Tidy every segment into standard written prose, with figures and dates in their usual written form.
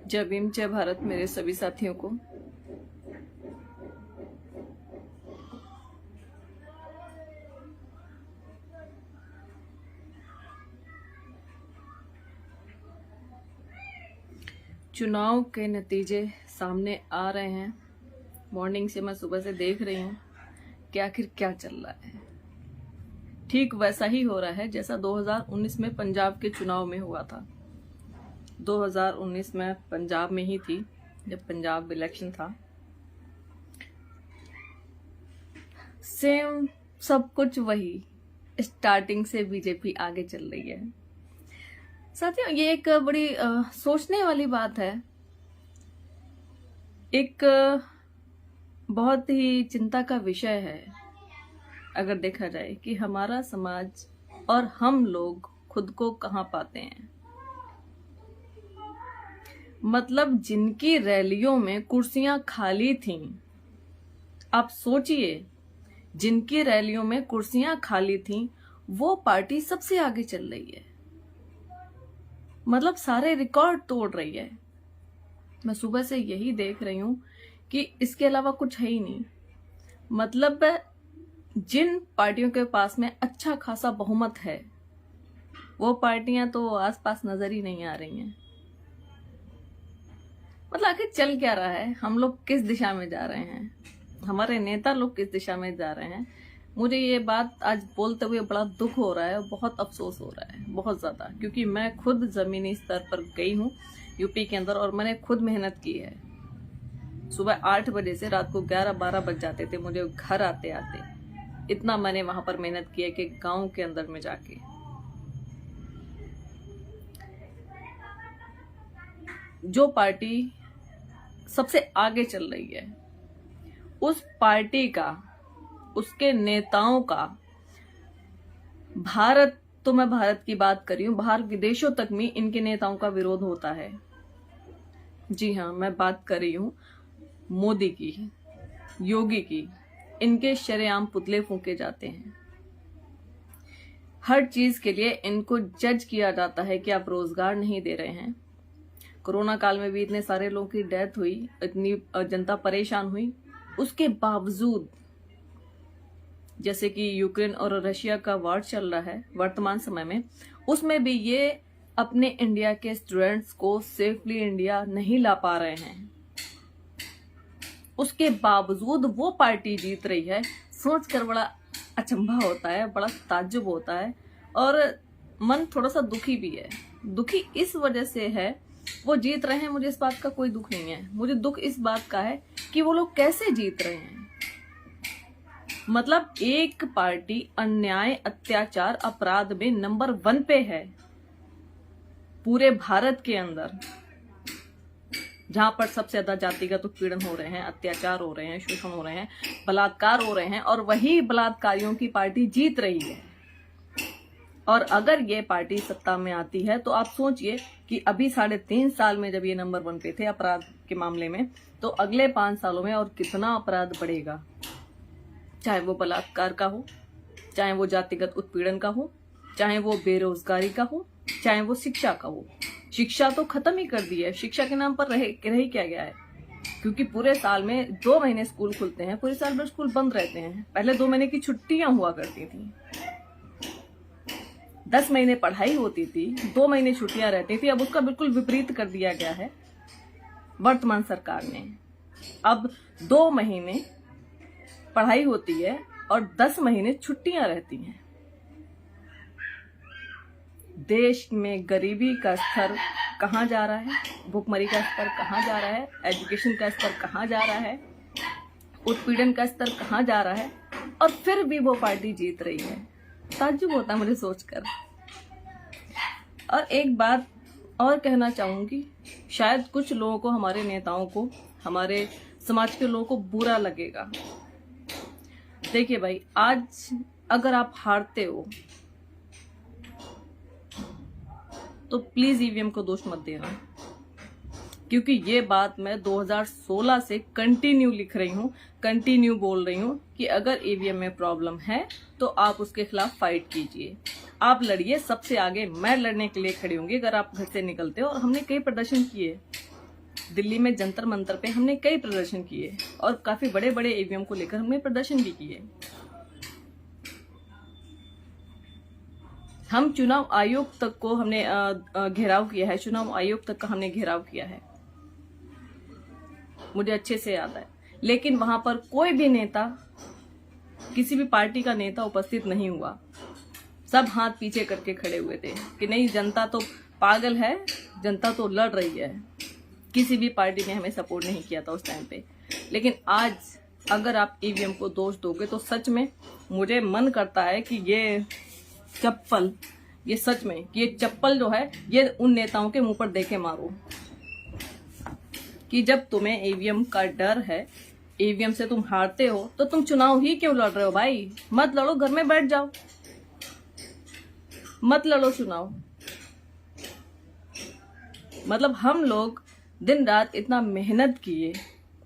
जय भीम, जय भारत मेरे सभी साथियों को। चुनाव के नतीजे सामने आ रहे हैं। मॉर्निंग से मैं सुबह से देख रही हूँ कि आखिर क्या चल रहा है। ठीक वैसा ही हो रहा है जैसा 2019 में पंजाब के चुनाव में हुआ था। 2019 में पंजाब में ही थी जब पंजाब इलेक्शन था। सेम सब कुछ वही, स्टार्टिंग से बीजेपी आगे चल रही है। साथियों, ये एक बड़ी सोचने वाली बात है। एक बहुत ही चिंता का विषय है अगर देखा जाए कि हमारा समाज और हम लोग खुद को कहाँ पाते हैं। मतलब जिनकी रैलियों में कुर्सियां खाली थीं, आप सोचिए, जिनकी रैलियों में कुर्सियां खाली थीं वो पार्टी सबसे आगे चल रही है। मतलब सारे रिकॉर्ड तोड़ रही है। मैं सुबह से यही देख रही हूं कि इसके अलावा कुछ है ही नहीं। मतलब जिन पार्टियों के पास में अच्छा खासा बहुमत है वो पार्टियां तो आसपास नजर ही नहीं आ रही हैं। मतलब आखिर चल क्या रहा है, हम लोग किस दिशा में जा रहे हैं, हमारे नेता लोग किस दिशा में जा रहे हैं। मुझे ये बात आज बोलते हुए बड़ा दुख हो रहा है और बहुत अफसोस हो रहा है, बहुत ज्यादा, क्योंकि मैं खुद जमीनी स्तर पर गई हूँ यूपी के अंदर और मैंने खुद मेहनत की है। सुबह 8 बजे से रात को 11-12 बज जाते थे मुझे घर आते आते। इतना मैंने वहां पर मेहनत की है कि गांव के अंदर में जाके जो पार्टी सबसे आगे चल रही है उस पार्टी का, उसके नेताओं का, भारत, तो मैं भारत की बात कर रही हूं, बाहर विदेशों तक में इनके नेताओं का विरोध होता है। जी हाँ, मैं बात कर रही हूं मोदी की, योगी की। इनके शरेआम पुतले फूंके जाते हैं। हर चीज के लिए इनको जज किया जाता है कि आप रोजगार नहीं दे रहे हैं। कोरोना काल में भी इतने सारे लोगों की डेथ हुई, इतनी जनता परेशान हुई, उसके बावजूद, जैसे कि यूक्रेन और रशिया का वॉर चल रहा है वर्तमान समय में, उसमें भी ये अपने इंडिया के स्टूडेंट्स को सेफली इंडिया नहीं ला पा रहे हैं। उसके बावजूद वो पार्टी जीत रही है। सोचकर बड़ा अचंभा होता है, बड़ा ताज्जुब होता है और मन थोड़ा सा दुखी भी है। दुखी इस वजह से है, वो जीत रहे हैं, मुझे इस बात का कोई दुख नहीं है। मुझे दुख इस बात का है कि वो लोग कैसे जीत रहे हैं। मतलब एक पार्टी अन्याय, अत्याचार, अपराध में नंबर 1 पे है पूरे भारत के अंदर, जहां पर सबसे ज्यादा जातिगत उत्पीड़न हो रहे हैं, अत्याचार हो रहे हैं, शोषण हो रहे हैं, बलात्कार हो रहे हैं, और वही बलात्कारियों की पार्टी जीत रही है। और अगर ये पार्टी सत्ता में आती है तो आप सोचिए कि अभी 3.5 साल में जब ये नंबर 1 पे थे अपराध के मामले में, तो अगले 5 सालों में और कितना अपराध बढ़ेगा। चाहे वो बलात्कार का हो, चाहे वो जातिगत उत्पीड़न का हो, चाहे वो बेरोजगारी का हो, चाहे वो शिक्षा का हो। शिक्षा तो खत्म ही कर दी है। शिक्षा के नाम पर रह ही क्या गया है, क्योंकि पूरे साल में 2 महीने स्कूल खुलते हैं, पूरे साल भर स्कूल बंद रहते हैं। पहले 2 महीने की छुट्टियां हुआ करती थी, 10 महीने पढ़ाई होती थी, 2 महीने छुट्टियां रहती थी। अब उसका बिल्कुल विपरीत कर दिया गया है वर्तमान सरकार ने। अब 2 महीने पढ़ाई होती है और 10 महीने छुट्टियां रहती हैं। देश में गरीबी का स्तर कहाँ जा रहा है, भुखमरी का स्तर कहाँ जा रहा है, एजुकेशन का स्तर कहाँ जा रहा है, उत्पीड़न का स्तर कहाँ जा रहा है, और फिर भी वो पार्टी जीत रही है। ताज्जुब होता है मुझे सोचकर। और एक बात और कहना चाहूंगी, शायद कुछ लोगों को, हमारे नेताओं को, हमारे समाज के लोगों को बुरा लगेगा। देखिए भाई, आज अगर आप हारते हो तो प्लीज ईवीएम को दोष मत देना, क्योंकि ये बात मैं 2016 से कंटिन्यू लिख रही हूँ, कंटिन्यू बोल रही हूँ कि अगर ईवीएम में प्रॉब्लम है तो आप उसके खिलाफ फाइट कीजिए, आप लड़िए, सबसे आगे मैं लड़ने के लिए खड़ी होंगी अगर आप घर से निकलते हो। और हमने कई प्रदर्शन किए, दिल्ली में जंतर मंतर पे हमने कई प्रदर्शन किए और काफी बड़े बड़े ईवीएम को लेकर हमने प्रदर्शन भी किए। हम चुनाव आयोग तक को हमने घेराव किया है, चुनाव आयोग तक का हमने घेराव किया है, मुझे अच्छे से याद है। लेकिन वहां पर कोई भी नेता, किसी भी पार्टी का नेता उपस्थित नहीं हुआ। सब हाथ पीछे करके खड़े हुए थे कि नहीं, जनता तो पागल है, जनता तो लड़ रही है। किसी भी पार्टी ने हमें सपोर्ट नहीं किया था उस टाइम पे। लेकिन आज अगर आप ईवीएम को दोष दोगे तो सच में मुझे मन करता है कि ये चप्पल, ये सच में कि ये चप्पल जो है ये उन नेताओं के मुंह पर देके मारो कि जब तुम्हें ईवीएम का डर है, ईवीएम से तुम हारते हो, तो तुम चुनाव ही क्यों लड़ रहे हो भाई? मत लड़ो, घर में बैठ जाओ, मत लड़ो चुनाव। मतलब हम लोग दिन रात इतना मेहनत किए,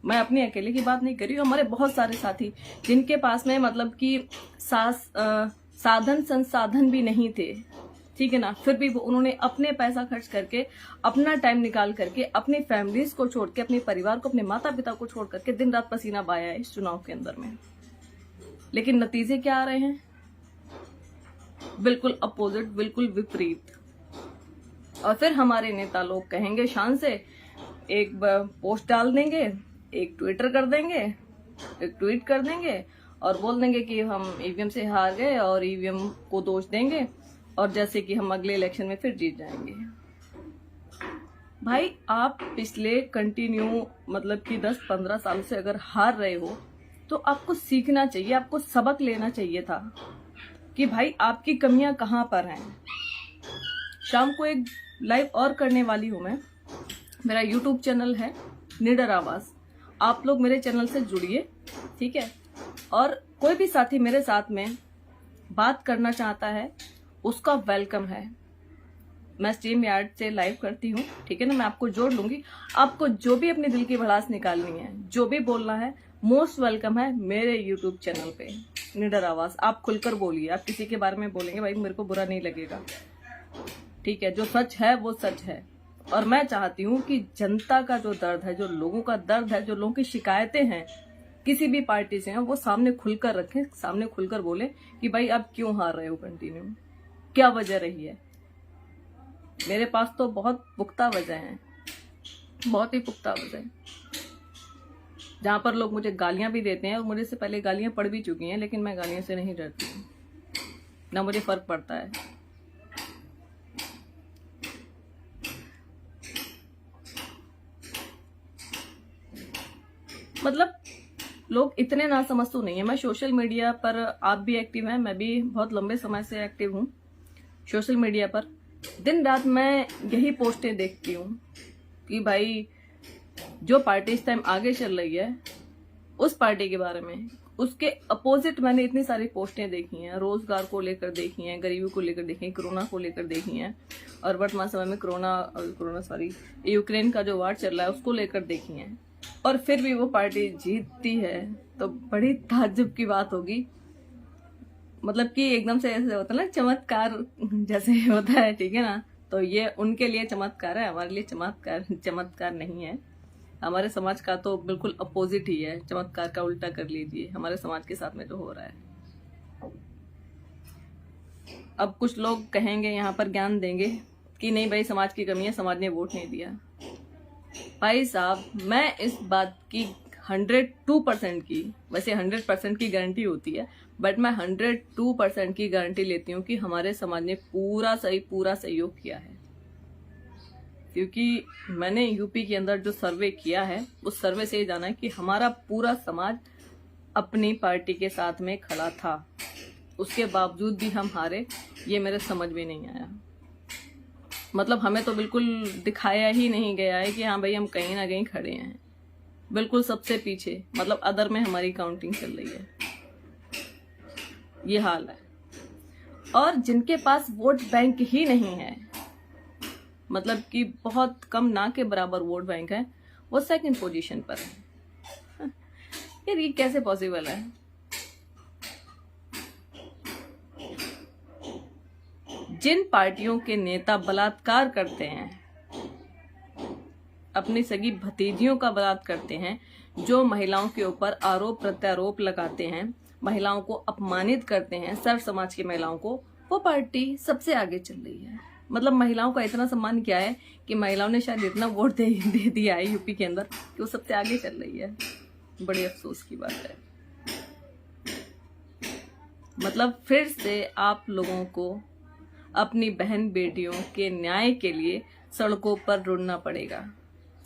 मैं अपने अकेले की बात नहीं कर रही हूँ, हमारे बहुत सारे साथी जिनके पास में मतलब कि साधन संसाधन भी नहीं थे, ठीक है ना, फिर भी वो उन्होंने अपने पैसा खर्च करके, अपना टाइम निकाल करके, अपनी फैमिलीज को छोड़ के, अपने परिवार को, अपने माता पिता को छोड़ करके दिन रात पसीना बहाया है इस चुनाव के अंदर में। लेकिन नतीजे क्या आ रहे हैं? बिल्कुल अपोजिट, बिल्कुल विपरीत। और फिर हमारे नेता लोग कहेंगे शान से, एक पोस्ट डाल देंगे, एक ट्विटर कर देंगे, एक ट्वीट कर देंगे और बोल देंगे कि हम ईवीएम से हार गए और ईवीएम को दोष देंगे और जैसे कि हम अगले इलेक्शन में फिर जीत जाएंगे। भाई आप पिछले कंटिन्यू मतलब कि 10-15 साल से अगर हार रहे हो तो आपको सीखना चाहिए, आपको सबक लेना चाहिए था कि भाई आपकी कमियां कहाँ पर हैं। शाम को एक लाइव और करने वाली हूं मैं, मेरा YouTube चैनल है निडर आवाज, आप लोग मेरे चैनल से जुड़िए, ठीक है। और कोई भी साथी मेरे साथ में बात करना चाहता है उसका वेलकम है। मैं स्ट्रीम यार्ड से लाइव करती हूँ, ठीक है ना, मैं आपको जोड़ लूंगी। आपको जो भी अपने दिल की भड़ास निकालनी है, जो भी बोलना है, मोस्ट वेलकम है मेरे YouTube चैनल पे निडर आवाज। आप खुलकर बोलिए, आप किसी के बारे में बोलेंगे भाई मेरे को बुरा नहीं लगेगा, ठीक है। जो सच है वो सच है। और मैं चाहती हूँ कि जनता का जो दर्द है, जो लोगों का दर्द है, जो लोगों की शिकायतें हैं किसी भी पार्टी से हैं, वो सामने खुलकर रखें, सामने खुलकर बोले कि भाई आप क्यों हार रहे हो कंटिन्यू, क्या वजह रही है। मेरे पास तो बहुत पुख्ता वजह है, बहुत ही पुख्ता वजह, जहां पर लोग मुझे गालियां भी देते हैं और मुझे से पहले गालियां पड़ भी चुकी हैं, लेकिन मैं गालियों से नहीं डरती हूँ, ना मुझे फर्क पड़ता है। मतलब लोग इतने ना समझ तो नहीं है। मैं सोशल मीडिया पर, आप भी एक्टिव हैं, मैं भी बहुत लंबे समय से एक्टिव हूँ सोशल मीडिया पर। दिन रात मैं यही पोस्टें देखती हूँ कि भाई जो पार्टी इस टाइम आगे चल रही है उस पार्टी के बारे में, उसके अपोजिट मैंने इतनी सारी पोस्टें देखी हैं, रोजगार को लेकर देखी हैं, गरीबी को लेकर देखी हैं, कोरोना को लेकर देखी हैं, और वर्तमान समय में यूक्रेन का जो वार चल रहा है उसको लेकर देखी हैं। और फिर भी वो पार्टी जीतती है तो बड़ी ताज्जुब की बात होगी। मतलब कि एकदम से ऐसे होता है ना, चमत्कार जैसे होता है, ठीक है ना। तो ये उनके लिए चमत्कार है, हमारे लिए चमत्कार नहीं है। हमारे समाज का तो बिल्कुल अपोजिट ही है, चमत्कार का उल्टा कर लीजिए हमारे समाज के साथ में जो हो रहा है। अब कुछ लोग कहेंगे, यहाँ पर ज्ञान देंगे कि नहीं भाई समाज की कमी है, समाज ने वोट नहीं दिया। भाई साहब मैं इस बात की 102% की, वैसे 100% की गारंटी होती है, बट मैं 102% की गारंटी लेती हूँ कि हमारे समाज ने पूरा सहयोग किया है। क्योंकि मैंने यूपी के अंदर जो सर्वे किया है उस सर्वे से ये जाना है कि हमारा पूरा समाज अपनी पार्टी के साथ में खड़ा था, उसके बावजूद भी हम हारे, ये मेरे समझ में नहीं आया। मतलब हमें तो बिल्कुल दिखाया ही नहीं गया है कि हाँ भाई हम कहीं ना कहीं खड़े हैं, बिल्कुल सबसे पीछे, मतलब अदर में हमारी काउंटिंग चल रही है, ये हाल है। और जिनके पास वोट बैंक ही नहीं है, मतलब कि बहुत कम, ना के बराबर वोट बैंक है, वो सेकंड पोजीशन पर है। यार ये कैसे पॉसिबल है? जिन पार्टियों के नेता बलात्कार करते हैं, अपनी सगी भतीजियों का बलात्कार करते हैं, जो महिलाओं के ऊपर आरोप प्रत्यारोप लगाते हैं, महिलाओं को अपमानित करते हैं, सर्व समाज की महिलाओं को, वो पार्टी सबसे आगे चल रही है। मतलब महिलाओं का इतना सम्मान किया है कि महिलाओं ने शायद इतना वोट दे दिया है यूपी के अंदर कि वो सबसे आगे चल रही है। बड़ी अफसोस की बात है। मतलब फिर से आप लोगों को अपनी बहन बेटियों के न्याय के लिए सड़कों पर रुड़ना पड़ेगा,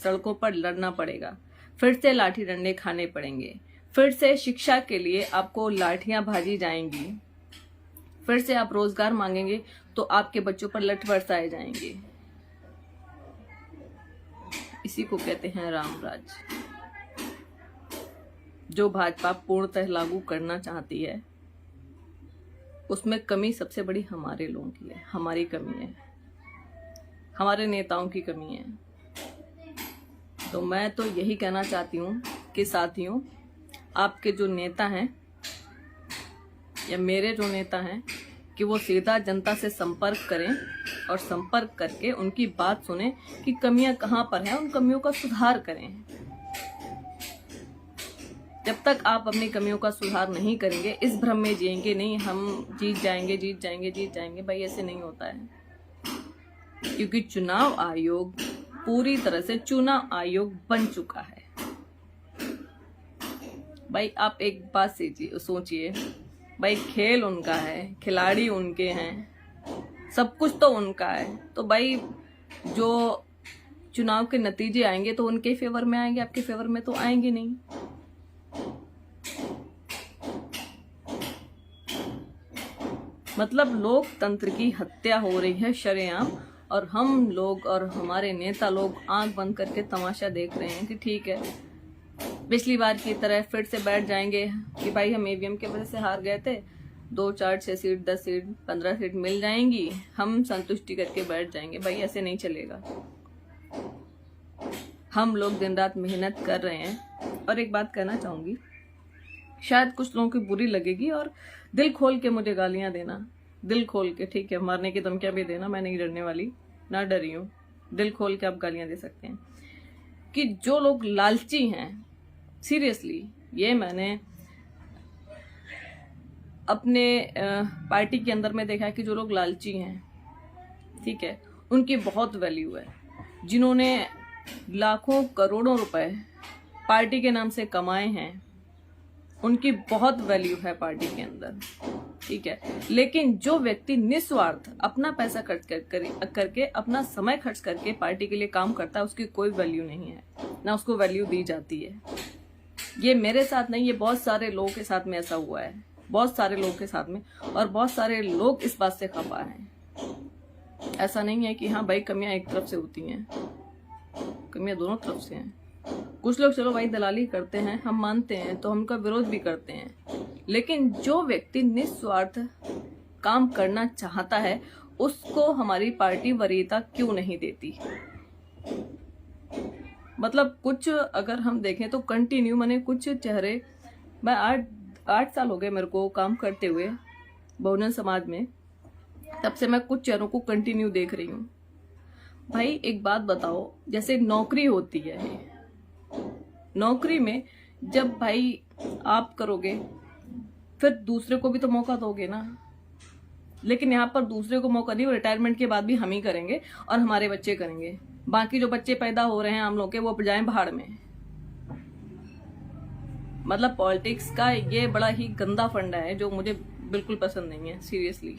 सड़कों पर लड़ना पड़ेगा, फिर से लाठी डंडे खाने पड़ेंगे, फिर से शिक्षा के लिए आपको लाठियां भाजी जाएंगी, फिर से आप रोजगार मांगेंगे तो आपके बच्चों पर लठ बरसाए जाएंगे। इसी को कहते हैं रामराज। जो भाजपा पूर्णतः लागू करना चाहती है, उसमें कमी सबसे बड़ी हमारे लोगों की है, हमारी कमी है, हमारे नेताओं की कमी है। तो मैं तो यही कहना चाहती हूँ कि साथियों, आपके जो नेता हैं या मेरे जो नेता हैं कि वो सीधा जनता से संपर्क करें और संपर्क करके उनकी बात सुने कि कमियां कहाँ पर हैं, उन कमियों का सुधार करें। जब तक आप अपनी कमियों का सुधार नहीं करेंगे, इस भ्रम में जिएंगे नहीं हम जीत जाएंगे जीत जाएंगे जीत जाएंगे, भाई ऐसे नहीं होता है। क्योंकि चुनाव आयोग पूरी तरह से चुनाव आयोग बन चुका है। भाई आप एक बात सोचिए, भाई खेल उनका है, खिलाड़ी उनके हैं, सब कुछ तो उनका है। तो भाई जो चुनाव के नतीजे आएंगे तो उनके फेवर में आएंगे, आपके फेवर में तो आएंगे नहीं। मतलब लोकतंत्र की हत्या हो रही है शरेआम, और हम लोग और हमारे नेता लोग आंख बंद करके तमाशा देख रहे हैं कि ठीक है, पिछली बार की तरह फिर से बैठ जाएंगे कि भाई हम ईवीएम की वजह से हार गए थे, 2, 4, 6 सीट, 10 सीट, 15 सीट मिल जाएंगी, हम संतुष्टि करके बैठ जाएंगे। भाई ऐसे नहीं चलेगा। हम लोग दिन रात मेहनत कर रहे हैं। और एक बात कहना चाहूंगी, शायद कुछ लोगों की बुरी लगेगी, और दिल खोल के मुझे गालियां देना, दिल खोल के, ठीक है, मारने की धमकियां भी देना, मैं नहीं डरने वाली, ना डरी हूं। दिल खोल के आप गालियां दे सकते हैं कि जो लोग लालची हैं, सीरियसली ये मैंने अपने पार्टी के अंदर में देखा है कि जो लोग लालची हैं, ठीक है, उनकी बहुत वैल्यू है। जिन्होंने लाखों करोड़ों रुपए पार्टी के नाम से कमाए हैं, उनकी बहुत वैल्यू है पार्टी के अंदर, ठीक है। लेकिन जो व्यक्ति निस्वार्थ अपना पैसा खर्च करके अपना समय खर्च करके पार्टी के लिए काम करता है, उसकी कोई वैल्यू नहीं है, ना उसको वैल्यू दी जाती है। ये मेरे साथ नहीं, ये बहुत सारे लोगों के साथ में ऐसा हुआ है, बहुत सारे लोगों के साथ में, और बहुत सारे लोग इस बात से खफा हैं। ऐसा नहीं है कि हाँ भाई कमियां एक तरफ से होती हैं, कमियां दोनों तरफ से हैं। कुछ लोग चलो भाई दलाली करते हैं, हम मानते हैं, तो हम उनका विरोध भी करते हैं। लेकिन जो व्यक्ति निस्वार्थ काम करना चाहता है, उसको हमारी पार्टी वरीयता क्यों नहीं देती? मतलब कुछ अगर हम देखें तो कंटिन्यू, मैंने कुछ चेहरे, मैं 8 साल हो गए मेरे को काम करते हुए बहुजन समाज में, तब से मैं कुछ चेहरों को कंटिन्यू देख रही हूँ। भाई एक बात बताओ, जैसे नौकरी होती है, नौकरी में जब भाई आप करोगे फिर दूसरे को भी तो मौका दोगे ना। लेकिन यहाँ पर दूसरे को मौका नहीं, रिटायरमेंट के बाद भी हम ही करेंगे और हमारे बच्चे करेंगे। बाकी जो बच्चे पैदा हो रहे हैं हम लोग के, वो जाएं भाड़ में। मतलब पॉलिटिक्स का ये बड़ा ही गंदा फंडा है जो मुझे बिल्कुल पसंद नहीं है, सीरियसली।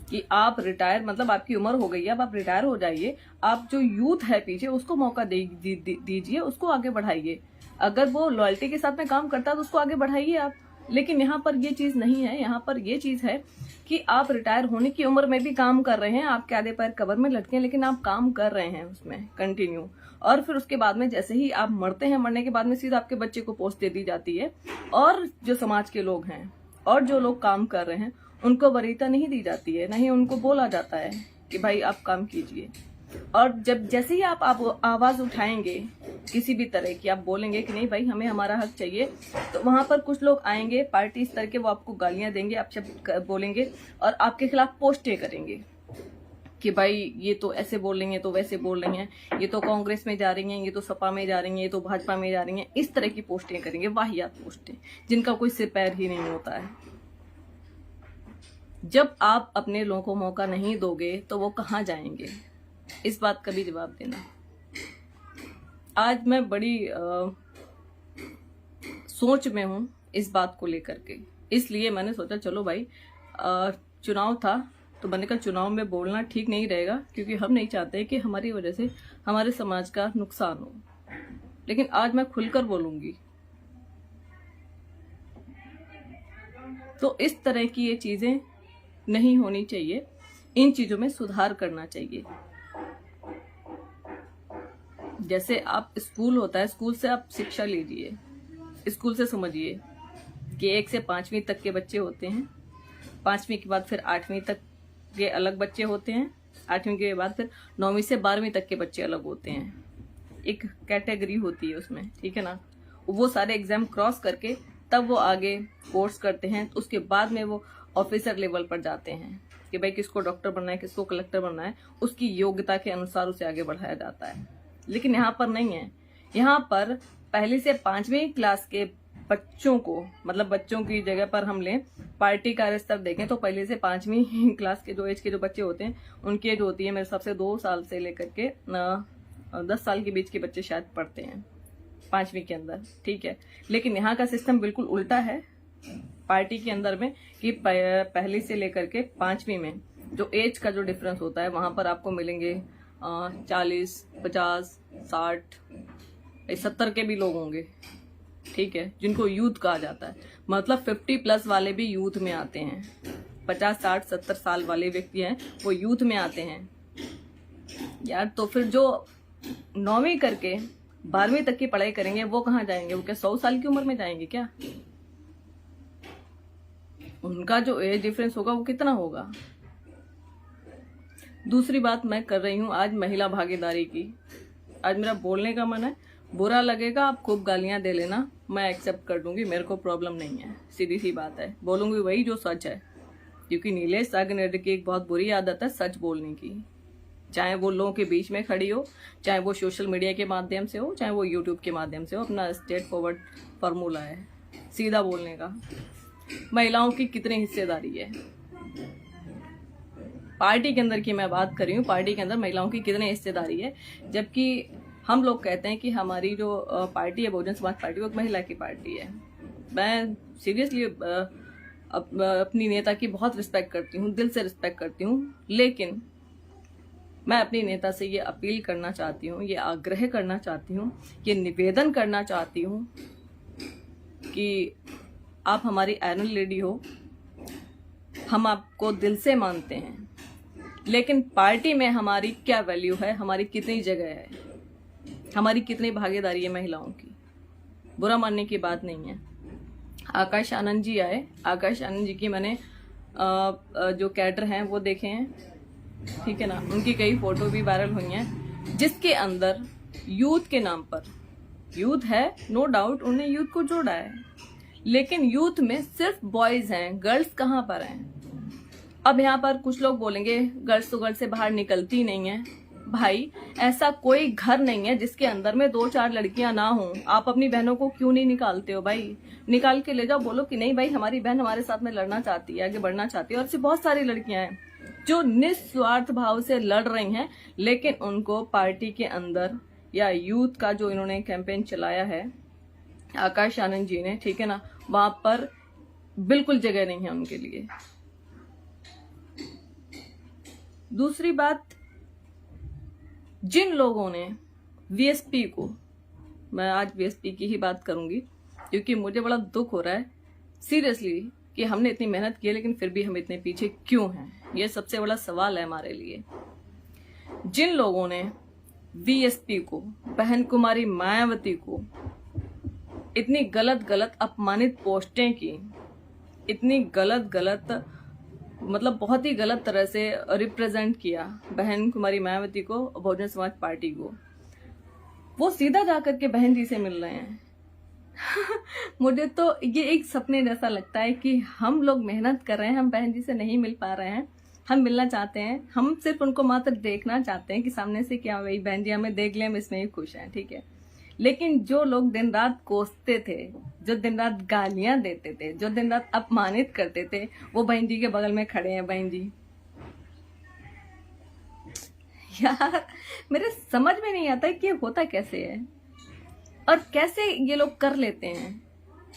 कि आप रिटायर, मतलब आपकी उम्र हो गई है, अब आप रिटायर हो जाइए, आप जो यूथ है पीछे उसको मौका दीजिए, उसको आगे बढ़ाइए। अगर वो लॉयल्टी के साथ में काम करता है तो उसको आगे बढ़ाइए आप। लेकिन यहाँ पर ये चीज नहीं है, यहाँ पर ये चीज है कि आप रिटायर होने की उम्र में भी काम कर रहे हैं, आपके आधे पैर कबर में लटके हैं, लेकिन आप काम कर रहे हैं उसमें कंटिन्यू। और फिर उसके बाद में जैसे ही आप मरते हैं, मरने के बाद में सीधा आपके बच्चे को पोस्ट दे दी जाती है, और जो समाज के लोग हैं और जो लोग काम कर रहे हैं उनको वरीयता नहीं दी जाती है, नहीं उनको बोला जाता है कि भाई आप काम कीजिए। और जब जैसे ही आप आवाज उठाएंगे किसी भी तरह की, आप बोलेंगे कि नहीं भाई हमें हमारा हक चाहिए, तो वहां पर कुछ लोग आएंगे पार्टी स्तर के, वो आपको गालियां देंगे, आप शब्द बोलेंगे और आपके खिलाफ पोस्टें करेंगे कि भाई ये तो ऐसे बोल रही हैं, तो वैसे बोल रही हैं, ये तो कांग्रेस में जा रही हैं, ये तो सपा में जा रही हैं, ये तो भाजपा में जा रही हैं, इस तरह की पोस्टें करेंगे, वाहियात पोस्टें जिनका कोई सिर पैर ही नहीं होता है। जब आप अपने लोगों को मौका नहीं दोगे तो वो कहाँ जाएंगे, इस बात का भी जवाब देना। आज मैं बड़ी सोच में हूं इस बात को लेकर के, इसलिए मैंने सोचा चलो भाई चुनाव था तो मैंने कहा चुनाव में बोलना ठीक नहीं रहेगा, क्योंकि हम नहीं चाहते कि हमारी वजह से हमारे समाज का नुकसान हो। लेकिन आज मैं खुलकर बोलूंगी। तो इस तरह की ये चीजें नहीं होनी चाहिए, इन चीजों में सुधार करना चाहिए। जैसे आप स्कूल होता है, स्कूल से आप शिक्षा लीजिए, स्कूल से समझिए कि 1 से 5वीं तक के बच्चे होते हैं, 5वीं के बाद फिर 8वीं तक के अलग बच्चे होते हैं, 8वीं के बाद फिर 9वीं से 12वीं तक के बच्चे अलग होते हैं, एक कैटेगरी होती है उसमें, ठीक है ना। वो सारे एग्जाम क्रॉस करके तब वो आगे कोर्स करते हैं, तो उसके बाद में वो ऑफिसर लेवल पर जाते हैं कि भाई किसको डॉक्टर बनना है, किसको कलेक्टर बनना है, उसकी योग्यता के अनुसार उसे आगे बढ़ाया जाता है। लेकिन यहाँ पर नहीं है, यहाँ पर पहली से 5वीं क्लास के बच्चों को, मतलब बच्चों की जगह पर हम लें पार्टी का स्तर देखें तो पहले से 5वीं क्लास के जो एज के जो बच्चे होते हैं उनकी एज होती है मेरे हिसाब से 2 साल से लेकर के 10 साल के बीच के बच्चे शायद पढ़ते हैं 5वीं के अंदर, ठीक है। लेकिन यहाँ का सिस्टम बिल्कुल उल्टा है पार्टी के अंदर में कि पहली से लेकर के 5वीं में जो एज का जो डिफरेंस होता है वहां पर आपको मिलेंगे 40, 50, 60, 70 के भी लोग होंगे, ठीक है, जिनको यूथ कहा जाता है। मतलब 50+ वाले भी यूथ में आते हैं, 50, 60, 70 साल वाले व्यक्ति हैं वो यूथ में आते हैं यार। तो फिर जो 9वीं करके 12वीं तक की पढ़ाई करेंगे वो कहाँ जाएंगे? वो क्या 100 साल की उम्र में जाएंगे क्या? उनका जो एज डिफरेंस होगा वो कितना होगा? दूसरी बात मैं कर रही हूं आज महिला भागीदारी की। आज मेरा बोलने का मन है, बुरा लगेगा, आप खूब गालियां दे लेना, मैं एक्सेप्ट कर लूंगी, मेरे को प्रॉब्लम नहीं है, सीधी सी बात है। बोलूंगी वही जो सच है, क्योंकि नीलेश सागनेर की एक बहुत बुरी आदत है सच बोलने की, चाहे वो लोगों के बीच में खड़ी हो, चाहे वो सोशल मीडिया के माध्यम से हो, चाहे वो यूट्यूब के माध्यम से हो। अपना स्ट्रेट फॉरवर्ड फार्मूला है सीधा बोलने का। महिलाओं की कितनी हिस्सेदारी है पार्टी के अंदर की मैं बात कर रही हूँ, पार्टी के अंदर महिलाओं की कितनी हिस्सेदारी है, जबकि हम लोग कहते हैं कि हमारी जो पार्टी है बहुजन समाज पार्टी वो एक महिला की पार्टी है। मैं सीरियसली अपनी नेता की बहुत रिस्पेक्ट करती हूँ, दिल से रिस्पेक्ट करती हूँ, लेकिन मैं अपनी नेता से ये अपील करना चाहती हूँ, ये आग्रह करना चाहती हूँ, ये निवेदन करना चाहती हूँ कि आप हमारी आयरन लेडी हो, हम आपको दिल से मानते हैं, लेकिन पार्टी में हमारी क्या वैल्यू है, हमारी कितनी जगह है, हमारी कितनी भागीदारी है महिलाओं की। बुरा मानने की बात नहीं है। आकाश आनंद जी आए, आकाश आनंद जी की मैंने जो कैडर हैं वो देखे हैं, ठीक है ना, उनकी कई फोटो भी वायरल हुई हैं, जिसके अंदर यूथ के नाम पर, यूथ है नो डाउट, उन्हें यूथ को जोड़ा है, लेकिन यूथ में सिर्फ बॉयज हैं, गर्ल्स कहाँ पर हैं? अब यहाँ पर कुछ लोग बोलेंगे गर्ल्स तो घर से बाहर निकलती नहीं है। भाई ऐसा कोई घर नहीं है जिसके अंदर में 2-4 लड़कियां ना हो। आप अपनी बहनों को क्यों नहीं निकालते हो भाई? निकाल के ले जाओ, बोलो कि नहीं भाई हमारी बहन हमारे साथ में लड़ना चाहती है, आगे बढ़ना चाहती है। और ऐसी बहुत सारी लड़कियां हैं जो निस्वार्थ भाव से लड़ रही हैं, लेकिन उनको पार्टी के अंदर या यूथ का जो इन्होंने कैंपेन चलाया है आकाश आनंद जी ने, ठीक है ना, वहां पर बिल्कुल जगह नहीं है उनके लिए। दूसरी बात, जिन लोगों ने वीएसपी को, मैं आज वीएसपी की ही बात करूंगी क्योंकि मुझे बड़ा दुख हो रहा है सीरियसली कि हमने इतनी मेहनत की है लेकिन फिर भी हम इतने पीछे क्यों हैं, ये सबसे बड़ा सवाल है हमारे लिए। जिन लोगों ने वीएसपी को, बहन कुमारी मायावती को इतनी गलत अपमानित पोस्टें की, इतनी गलत मतलब बहुत ही गलत तरह से रिप्रेजेंट किया बहन कुमारी मायावती को, बहुजन समाज पार्टी को, वो सीधा जाकर के बहन जी से मिल रहे हैं। मुझे तो ये एक सपने जैसा लगता है कि हम लोग मेहनत कर रहे हैं, हम बहन जी से नहीं मिल पा रहे हैं, हम मिलना चाहते हैं, हम सिर्फ उनको मात्र देखना चाहते हैं कि सामने से क्या भाई बहन जी हमें देख लें, हम इसमें ही खुश हैं, ठीक है। लेकिन जो लोग दिन रात कोसते थे, जो दिन रात गालियां देते थे, जो दिन रात अपमानित करते थे, वो बहन जी के बगल में खड़े हैं। बहन जी यार मेरे समझ में नहीं आता कि ये होता कैसे है और कैसे ये लोग कर लेते हैं।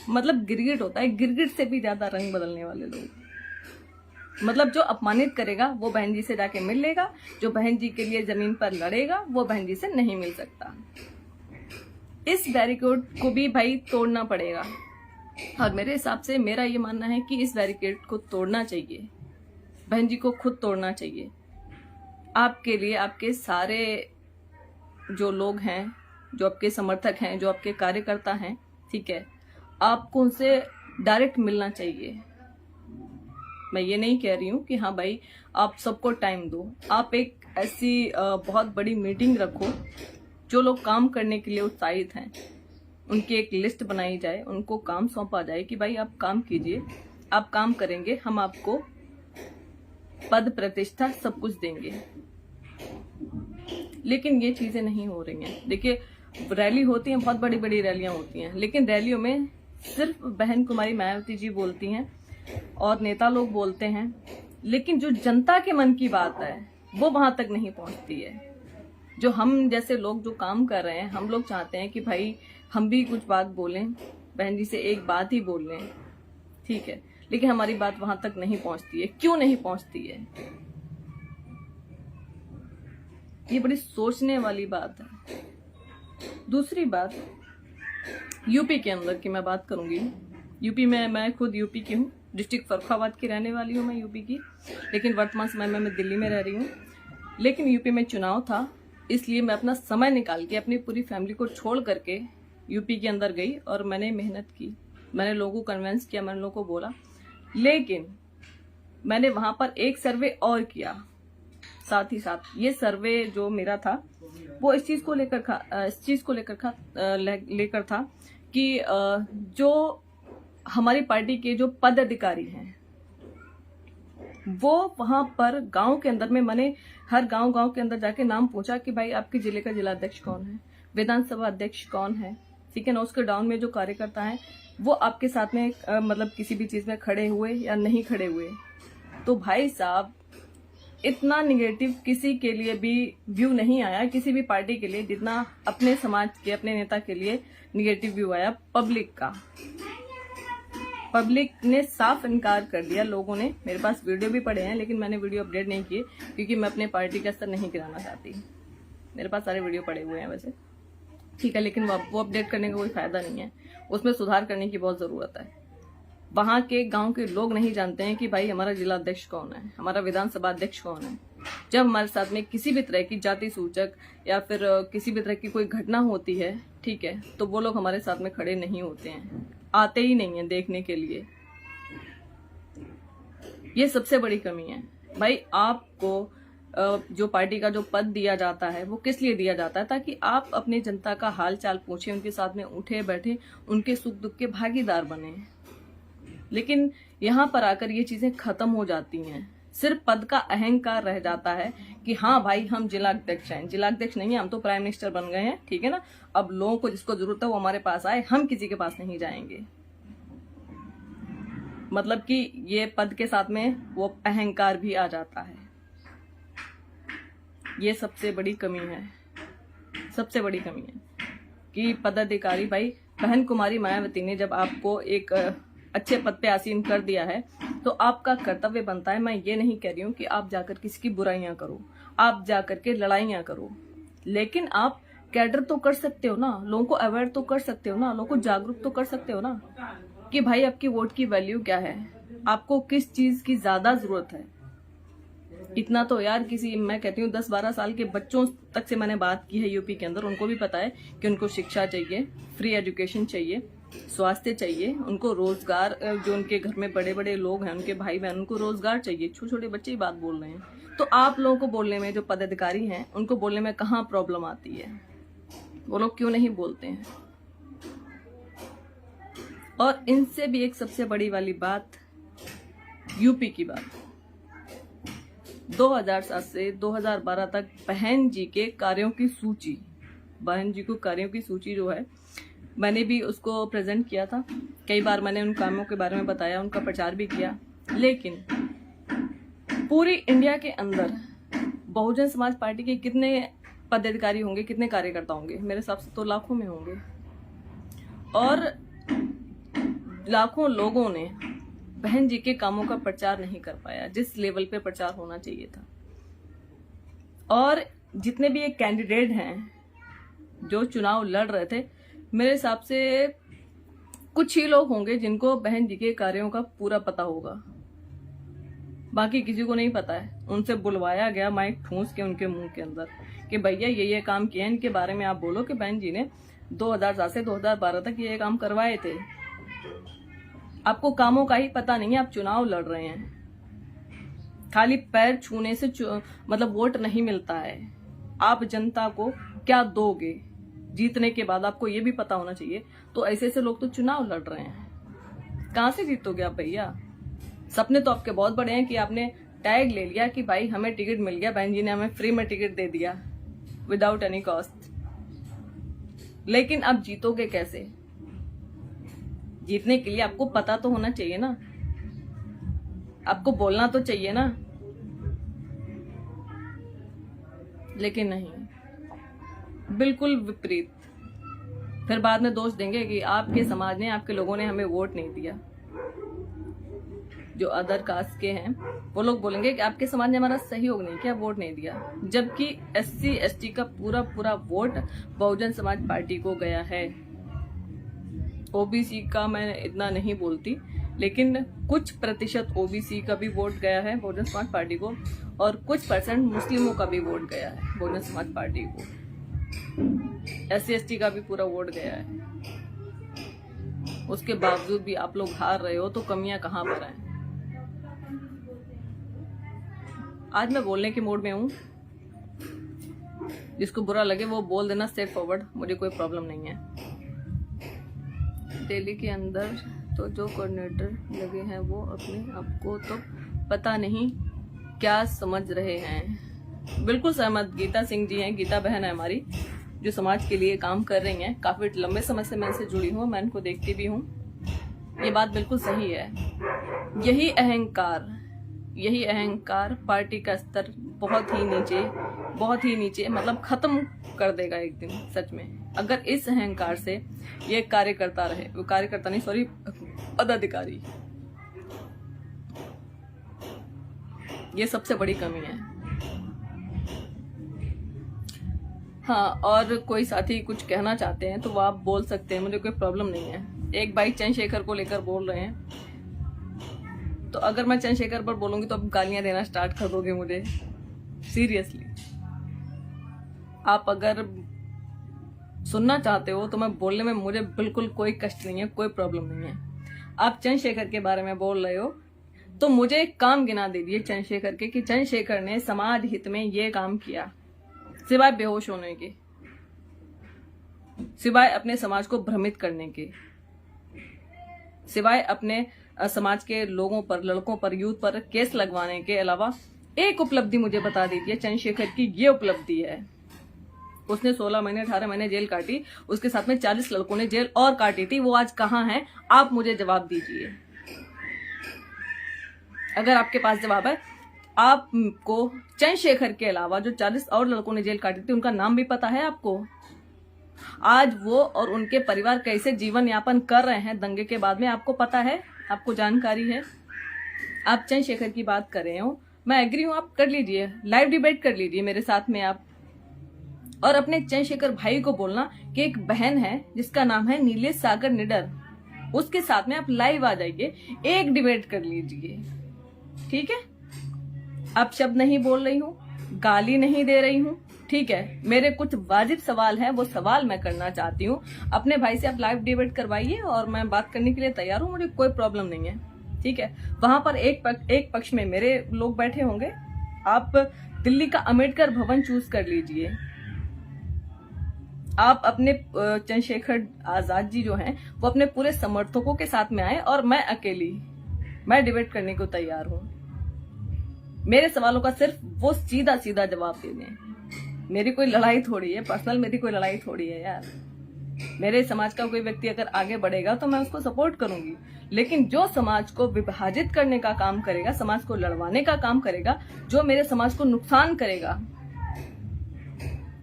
मतलब गिरगिट होता है, गिरगिट से भी ज्यादा रंग बदलने वाले लोग। मतलब जो अपमानित करेगा वो बहन जी से जाके मिल लेगा, जो बहन जी के लिए जमीन पर लड़ेगा वो बहन जी से नहीं मिल सकता। इस बैरिकेड को भी भाई तोड़ना पड़ेगा और मेरे हिसाब से मेरा ये मानना है कि इस बैरिकेड को तोड़ना चाहिए, बहन जी को खुद तोड़ना चाहिए। आपके लिए आपके सारे जो लोग हैं, जो आपके समर्थक हैं, जो आपके कार्यकर्ता हैं, ठीक है, आपको उनसे डायरेक्ट मिलना चाहिए। मैं ये नहीं कह रही हूँ कि हाँ भाई आप सबको टाइम दो, आप एक ऐसी बहुत बड़ी मीटिंग रखो, जो लोग काम करने के लिए उत्साहित हैं उनकी एक लिस्ट बनाई जाए, उनको काम सौंपा जाए कि भाई आप काम कीजिए, आप काम करेंगे, हम आपको पद प्रतिष्ठा सब कुछ देंगे। लेकिन ये चीजें नहीं हो रही हैं। देखिए रैली होती है, बहुत बड़ी बड़ी रैलियां होती हैं, लेकिन रैलियों में सिर्फ बहन कुमारी मायावती जी बोलती हैं और नेता लोग बोलते हैं, लेकिन जो जनता के मन की बात है वो वहां तक नहीं पहुंचती है। जो हम जैसे लोग जो काम कर रहे हैं, हम लोग चाहते हैं कि भाई हम भी कुछ बात बोलें, बहन जी से एक बात ही बोल लें, ठीक है, लेकिन हमारी बात वहां तक नहीं पहुंचती है। क्यों नहीं पहुंचती है? ये बड़ी सोचने वाली बात है। दूसरी बात, यूपी के अंदर की मैं बात करूंगी। यूपी में मैं खुद यूपी की हूँ, डिस्ट्रिक्ट फर्रुखाबाद की रहने वाली हूँ मैं यूपी की, लेकिन वर्तमान समय में मैं दिल्ली में रह रही हूँ। लेकिन यूपी में चुनाव था, इसलिए मैं अपना समय निकाल के अपनी पूरी फैमिली को छोड़ करके यूपी के अंदर गई और मैंने मेहनत की, मैंने लोगों को कन्विंस किया, मैंने लोगों को बोला। लेकिन मैंने वहां पर एक सर्वे और किया साथ ही साथ। ये सर्वे जो मेरा था वो इस चीज को लेकर था कि जो हमारी पार्टी के जो पदाधिकारी हैं वो वहां पर गांव के अंदर में, मैंने हर गांव के अंदर जाके नाम पूछा कि भाई आपके जिले का जिला अध्यक्ष कौन है, विधानसभा अध्यक्ष कौन है, ठीक है ना। उसके डाउन में जो कार्यकर्ता है वो आपके साथ में मतलब किसी भी चीज में खड़े हुए या नहीं खड़े हुए। तो भाई साहब इतना निगेटिव किसी के लिए भी व्यू नहीं आया, किसी भी पार्टी के लिए, जितना अपने समाज के, अपने नेता के लिए निगेटिव व्यू आया पब्लिक का। पब्लिक ने साफ इनकार कर दिया। लोगों ने, मेरे पास वीडियो भी पड़े हैं, लेकिन मैंने वीडियो अपडेट नहीं किए क्योंकि मैं अपने पार्टी का स्तर नहीं गिराना चाहती। मेरे पास सारे वीडियो पड़े हुए हैं वैसे, ठीक है, लेकिन वो अपडेट करने का कोई फायदा नहीं है, उसमें सुधार करने की बहुत जरूरत है। वहां के गांव के लोग नहीं जानते हैं कि भाई हमारा जिला अध्यक्ष कौन है, हमारा विधानसभा अध्यक्ष कौन है। जब हमारे साथ में किसी भी तरह की जाति सूचक या फिर किसी भी तरह की कोई घटना होती है, ठीक है, तो वो लोग हमारे साथ में खड़े नहीं होते हैं, आते ही नहीं है देखने के लिए। ये सबसे बड़ी कमी है भाई। आपको जो पार्टी का जो पद दिया जाता है वो किस लिए दिया जाता है? ताकि आप अपनी जनता का हाल चाल पूछें, उनके साथ में उठे बैठे, उनके सुख दुख के भागीदार बने। लेकिन यहाँ पर आकर ये चीजें खत्म हो जाती हैं। सिर्फ पद का अहंकार रह जाता है कि हाँ भाई हम जिला अध्यक्ष हैं। जिला अध्यक्ष नहीं है, हम तो प्राइम मिनिस्टर बन गए हैं, ठीक है ना। अब लोगों को जिसको जरूरत है वो हमारे पास आए, हम किसी के पास नहीं जाएंगे। मतलब कि ये पद के साथ में वो अहंकार भी आ जाता है। ये सबसे बड़ी कमी है, सबसे बड़ी कमी है कि पदाधिकारी, भाई बहन कुमारी मायावती ने जब आपको एक अच्छे पद पे आसीन कर दिया है तो आपका कर्तव्य बनता है। मैं ये नहीं कह रही हूँ कि आप जाकर किसी की बुराइयां करो, आप जाकर के लड़ाइयां करो, लेकिन आप कैडर तो कर सकते हो ना, लोगों को अवेयर तो कर सकते हो ना, लोगों को जागरूक तो कर सकते हो ना कि भाई आपकी वोट की वैल्यू क्या है, आपको किस चीज की ज्यादा जरूरत है। इतना तो यार किसी, मैं कहती हूँ 10-12 साल के बच्चों तक से मैंने बात की है यूपी के अंदर, उनको भी पता है कि उनको शिक्षा चाहिए, फ्री एजुकेशन चाहिए, स्वास्थ्य चाहिए, उनको रोजगार, जो उनके घर में बड़े बड़े लोग हैं, उनके भाई बहन, उनको रोजगार चाहिए। छोटे छोटे बच्चे ही बात बोल रहे हैं। तो आप लोगों को बोलने में, जो पदाधिकारी हैं उनको बोलने में कहाँ प्रॉब्लम आती है? वो लोग क्यों नहीं बोलते हैं? और इनसे भी एक सबसे बड़ी वाली बात, यूपी की बात। 2007 से 2012 तक बहन जी के कार्यों की सूची, बहन जी को कार्यों की सूची जो है, मैंने भी उसको प्रेजेंट किया था। कई बार मैंने उन कामों के बारे में बताया, उनका प्रचार भी किया। लेकिन पूरी इंडिया के अंदर बहुजन समाज पार्टी के कितने पदाधिकारी होंगे, कितने कार्यकर्ता होंगे? मेरे हिसाब से तो लाखों में होंगे। और लाखों लोगों ने बहन जी के कामों का प्रचार नहीं कर पाया जिस लेवल पे प्रचार होना चाहिए था। और जितने भी एक कैंडिडेट हैं जो चुनाव लड़ रहे थे, मेरे हिसाब से कुछ ही लोग होंगे जिनको बहन जी के कार्यों का पूरा पता होगा, बाकी किसी को नहीं पता है। उनसे बुलवाया गया माइक ठूंस के उनके मुंह के अंदर कि भैया ये काम किया, इनके बारे में आप बोलो कि बहन जी ने 2007 से 2012 तक ये काम करवाए थे। आपको कामों का ही पता नहीं है, आप चुनाव लड़ रहे हैं। खाली पैर छूने से मतलब वोट नहीं मिलता है। आप जनता को क्या दोगे जीतने के बाद, आपको ये भी पता होना चाहिए। तो ऐसे ऐसे लोग तो चुनाव लड़ रहे हैं, कहां से जीतोगे आप भैया? सपने तो आपके बहुत बड़े हैं कि आपने टैग ले लिया कि भाई हमें टिकट मिल गया, बहन जी ने हमें फ्री में टिकट दे दिया विदाउट एनी कॉस्ट। लेकिन आप जीतोगे कैसे? जीतने के लिए आपको पता तो होना चाहिए ना, आपको बोलना तो चाहिए ना। लेकिन नहीं, बिल्कुल विपरीत। फिर बाद में दोष देंगे कि आपके समाज ने, आपके लोगों ने हमें वोट नहीं दिया। जो अदर कास्ट के हैं वो लोग बोलेंगे कि आपके समाज ने हमारा सहयोग नहीं किया, वोट नहीं दिया। जबकि SC ST का पूरा वोट बहुजन समाज पार्टी को गया है। OBC का मैं इतना नहीं बोलती, लेकिन कुछ प्रतिशत OBC का भी वोट गया है बहुजन समाज पार्टी को, और कुछ % मुस्लिमों का भी वोट गया है बहुजन समाज पार्टी को। SC ST का भी पूरा वोट गया है। उसके बावजूद भी आप लोग हार रहे हो, तो कमियां कहां पर हैं? आज मैं बोलने के मूड में हूं, जिसको बुरा लगे वो बोल देना स्ट्रेट फॉरवर्ड, मुझे कोई प्रॉब्लम नहीं है। दिल्ली के अंदर तो जो कोऑर्डिनेटर लगे हैं वो अपने आप को तो पता नहीं क्या समझ रहे हैं। बिल्कुल सहमत। गीता सिंह जी हैं, गीता बहन है हमारी, जो समाज के लिए काम कर रही हैं। काफी लंबे समय से मैं इनसे जुड़ी हूँ, मैं इनको देखती भी हूँ। ये बात बिल्कुल सही है। यही अहंकार पार्टी का स्तर बहुत ही नीचे मतलब खत्म कर देगा एक दिन। सच में अगर इस अहंकार से ये पदाधिकारी, ये सबसे बड़ी कमी है। हाँ, और कोई साथी कुछ कहना चाहते हैं तो वो आप बोल सकते हैं, मुझे कोई प्रॉब्लम नहीं है। एक भाई चंद्रशेखर को लेकर बोल रहे हैं, तो अगर मैं चंद्रशेखर पर बोलूंगी तो आप गालियां देना स्टार्ट कर दोगे मुझे। सीरियसली, आप अगर सुनना चाहते हो तो मैं बोलने में मुझे बिल्कुल कोई कष्ट नहीं है, कोई प्रॉब्लम नहीं है। आप चंद्रशेखर के बारे में बोल रहे हो तो मुझे एक काम गिना दीजिए चंद्रशेखर के कि चंद्रशेखर ने समाज हित में ये काम किया, सिवाय बेहोश होने के, सिवाय अपने समाज को भ्रमित करने के, सिवाय अपने समाज के लोगों पर, लड़कों पर, यूथ पर केस लगवाने के अलावा एक उपलब्धि मुझे बता दीजिए चंद्रशेखर की। ये उपलब्धि है, उसने 16 महीने 18 महीने जेल काटी, उसके साथ में 40 लड़कों ने जेल और काटी थी। वो आज कहां हैं? आप मुझे जवाब दीजिए। अगर आपके पास जवाब है, आपको चंद्रशेखर के अलावा जो 40 और लड़कों ने जेल काटी थी उनका नाम भी पता है आपको? आज वो और उनके परिवार कैसे जीवन यापन कर रहे हैं दंगे के बाद में, आपको पता है? आपको जानकारी है? आप चंद्रशेखर की बात कर रहे हो, मैं एग्री हूं, आप कर लीजिए, लाइव डिबेट कर लीजिए मेरे साथ में आप। और अपने चंद्रशेखर भाई को बोलना कि एक बहन है जिसका नाम है नीलेश सागर निडर, उसके साथ में आप लाइव आ जाइए, एक डिबेट कर लीजिए। ठीक है? अब शब्द नहीं बोल रही हूँ, गाली नहीं दे रही हूँ, ठीक है? मेरे कुछ वाजिब सवाल है, वो सवाल मैं करना चाहती हूँ। अपने भाई से आप लाइव डिबेट करवाइए और मैं बात करने के लिए तैयार हूँ, मुझे कोई प्रॉब्लम नहीं है। ठीक है? वहां पर एक पक्ष में मेरे लोग बैठे होंगे, आप दिल्ली का अम्बेडकर भवन चूज कर लीजिए। आप अपने चंद्रशेखर आजाद जी जो हैं वो अपने पूरे समर्थकों के साथ में आए और मैं अकेली, मैं डिबेट करने को तैयार हूँ। मेरे सवालों का सिर्फ वो सीधा सीधा जवाब दे दें। मेरी कोई लड़ाई थोड़ी है, पर्सनल मेरी कोई लड़ाई थोड़ी है यार। मेरे समाज का कोई व्यक्ति अगर आगे बढ़ेगा तो मैं उसको सपोर्ट करूंगी, लेकिन जो समाज को विभाजित करने का काम करेगा, समाज को लड़वाने का काम करेगा, जो मेरे समाज को नुकसान करेगा,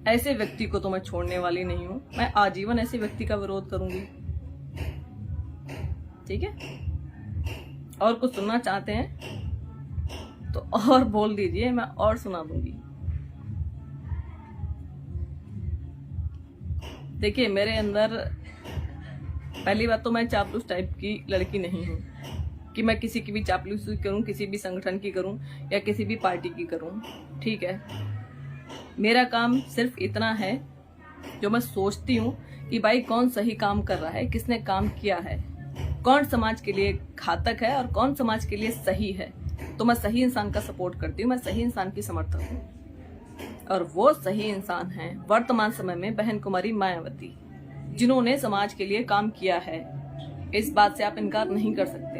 ऐसे व्यक्ति को तो मैं छोड़ने वाली नहीं हूं। मैं आजीवन ऐसे व्यक्ति का विरोध करूंगी। ठीक है, और कुछ सुनना चाहते हैं तो और बोल दीजिए, मैं और सुना दूंगी। देखिए, मेरे अंदर पहली बात तो मैं चापलूस टाइप की लड़की नहीं हूँ कि मैं किसी की भी चापलूसी करूँ, किसी भी संगठन की करूँ या किसी भी पार्टी की करूँ। ठीक है, मेरा काम सिर्फ इतना है जो मैं सोचती हूँ कि भाई कौन सही काम कर रहा है, किसने काम किया है, कौन समाज के लिए घातक है और कौन समाज के लिए सही है, तो मैं सही इंसान का सपोर्ट करती हूँ। मैं सही इंसान की समर्थक हूँ और वो सही इंसान है वर्तमान समय में बहन कुमारी मायावती, जिन्होंने समाज के लिए काम किया है। इस बात से आप इनकार नहीं कर सकते,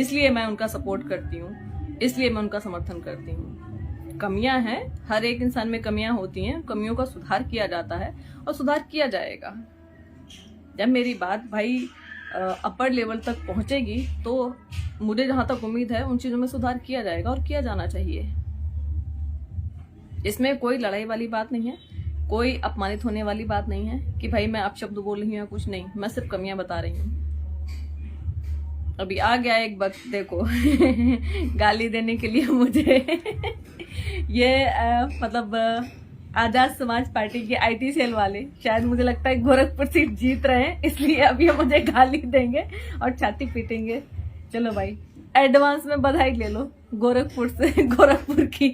इसलिए मैं उनका सपोर्ट करती हूँ, इसलिए मैं उनका समर्थन करती हूँ। कमियां हैं, हर एक इंसान में कमियां होती हैं, कमियों का सुधार किया जाता है और सुधार किया जाएगा। जब मेरी बात भाई अपर लेवल तक पहुंचेगी तो मुझे जहां तक उम्मीद है उन चीजों में सुधार किया जाएगा और किया जाना चाहिए। इसमें कोई लड़ाई वाली बात नहीं है, कोई अपमानित होने वाली बात नहीं है कि भाई मैं अपशब्द बोल रही हूँ या कुछ नहीं। मैं सिर्फ कमियां बता रही हूँ। अभी आ गया एक वक्त, देखो गाली देने के लिए मुझे ये मतलब आजाद समाज पार्टी के आईटी सेल वाले, शायद मुझे लगता है गोरखपुर सीट जीत रहे हैं, इसलिए अब ये मुझे गाली देंगे और छाती पीटेंगे। चलो भाई, एडवांस में बधाई ले लो गोरखपुर से। गोरखपुर की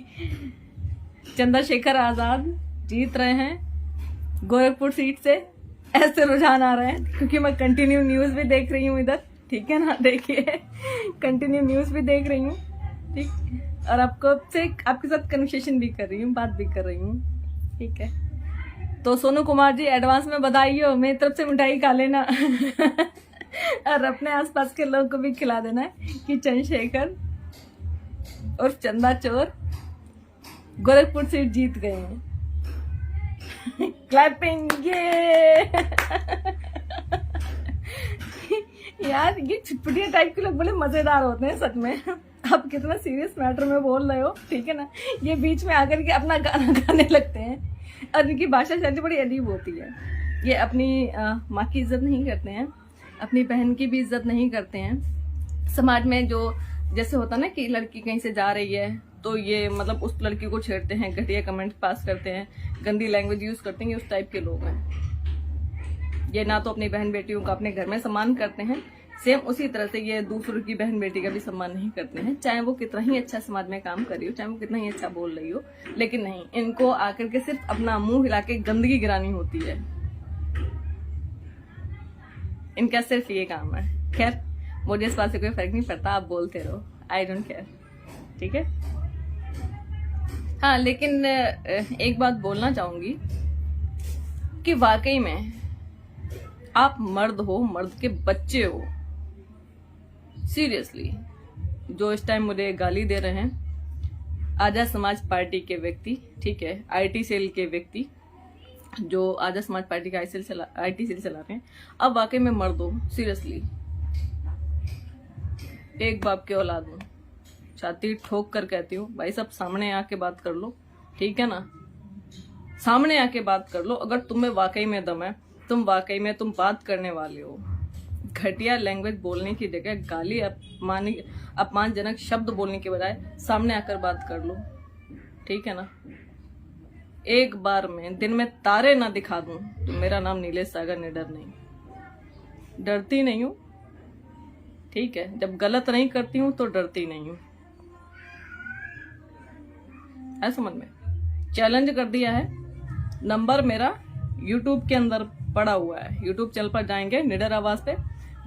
चंद्रशेखर आजाद जीत रहे हैं गोरखपुर सीट से। ऐसे रुझान आ रहे हैं क्योंकि मैं कंटिन्यू न्यूज भी देख रही हूँ इधर। ठीक है ना, देखिए कंटिन्यू न्यूज भी देख रही हूँ। ठीक, और आपके साथ कन्वर्सेशन भी कर रही हूँ, बात भी कर रही हूँ। ठीक है, तो सोनू कुमार जी एडवांस में बधाई हो, मेरी तरफ से मिठाई खा लेना और अपने आसपास के लोग को भी खिला देना कि चंद्रशेखर और चंदा चोर गोरखपुर सीट जीत गए हैं। क्लैपिंग ये यार, ये छुटपुटिया टाइप के लोग बड़े मजेदार होते हैं सच में। आप कितना सीरियस मैटर में बोल रहे हो, ठीक है ना, ये बीच में आकर के अपना गाना गाने लगते हैं और इनकी भाषा शैली बड़ी अजीब होती है। ये अपनी माँ की इज्जत नहीं करते हैं, अपनी बहन की भी इज्जत नहीं करते हैं। समाज में जो जैसे होता ना कि लड़की कहीं से जा रही है तो ये मतलब उस लड़की को छेड़ते हैं, घटिया कमेंट पास करते हैं, गंदी लैंग्वेज यूज करते हैं, उस टाइप के लोग हैं। ये ना तो अपनी बहन बेटियों का अपने घर में सम्मान करते हैं, सेम उसी तरह से ये दूसरों की बहन बेटी का भी सम्मान नहीं करते हैं, चाहे वो कितना ही अच्छा समाज में काम कर रही हो, चाहे वो कितना ही अच्छा बोल रही हो। लेकिन नहीं, इनको आकर के सिर्फ अपना मुंह हिला के गंदगी गिरानी होती है। इनका सिर्फ ये काम है। खैर, मुझे इस बात से कोई फर्क नहीं पड़ता, आप बोलते रहो, आई डोंट केयर। ठीक है, हाँ, लेकिन एक बात बोलना चाहूंगी कि वाकई में आप मर्द हो, मर्द के बच्चे हो। सीरियसली, जो इस टाइम मुझे गाली दे रहे हैं आजाद समाज पार्टी के व्यक्ति, ठीक है, आईटी सेल के व्यक्ति जो आजाद समाज पार्टी का आईटी सेल चला रहे हैं, अब वाकई में मर्द हो। सीरियसली, एक बाप के औलाद हूं, छाती ठोक कर कहती हूँ भाई सब सामने आके बात कर लो। ठीक है ना, सामने आके बात कर लो। अगर तुम्हें वाकई में दम है, तुम वाकई में तुम बात करने वाले हो, घटिया लैंग्वेज बोलने की जगह गाली अपमानजनक शब्द बोलने के बजाय सामने आकर बात कर लो। ठीक है ना, एक बार में दिन में तारे ना दिखा दूं तो मेरा नाम नीलेश सागर निडर नहीं। डरती नहीं हूं, ठीक है, जब गलत नहीं करती हूं तो डरती नहीं हूं। है समझ में? चैलेंज कर दिया है। नंबर मेरा यूट्यूब के अंदर पड़ा हुआ है, यूट्यूब चैनल पर जाएंगे निडर आवाज पे,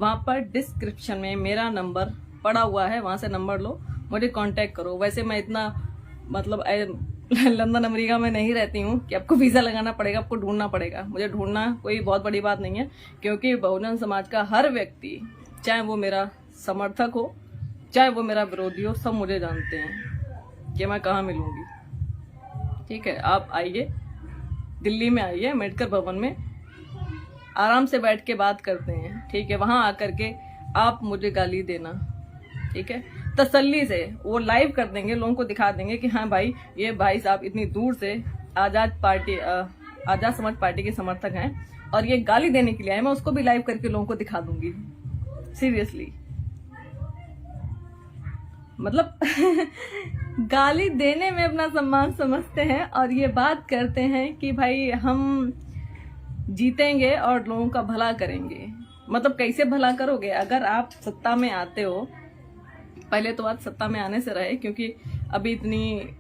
वहां पर डिस्क्रिप्शन में मेरा नंबर पड़ा हुआ है, वहां से नंबर लो, मुझे कांटेक्ट करो। वैसे मैं इतना मतलब लंदन अमेरिका में नहीं रहती हूँ कि आपको वीजा लगाना पड़ेगा, आपको ढूंढना पड़ेगा। मुझे ढूंढना कोई बहुत बड़ी बात नहीं है, क्योंकि बहुजन समाज का हर व्यक्ति, चाहे वो मेरा समर्थक हो, चाहे वो मेरा विरोधी हो, सब मुझे जानते हैं कि मैं कहाँ मिलूंगी। ठीक है, आप आइए, दिल्ली में आइए, अम्बेडकर भवन में आराम से बैठ के बात करते हैं। ठीक है, वहां आकर के आप मुझे गाली देना, ठीक है, तसल्ली से वो लाइव कर देंगे, लोगों को दिखा देंगे कि हाँ भाई, ये भाई साहब इतनी दूर से आजाद समाज पार्टी के समर्थक हैं और ये गाली देने के लिए आए। मैं उसको भी लाइव करके लोगों को दिखा दूंगी। सीरियसली, मतलब गाली देने में अपना सम्मान समझते हैं और ये बात करते हैं कि भाई हम जीतेंगे और लोगों का भला करेंगे। मतलब कैसे भला करोगे? अगर आप सत्ता में आते हो, पहले तो बात सत्ता में आने से रहे, क्योंकि अभी इतनी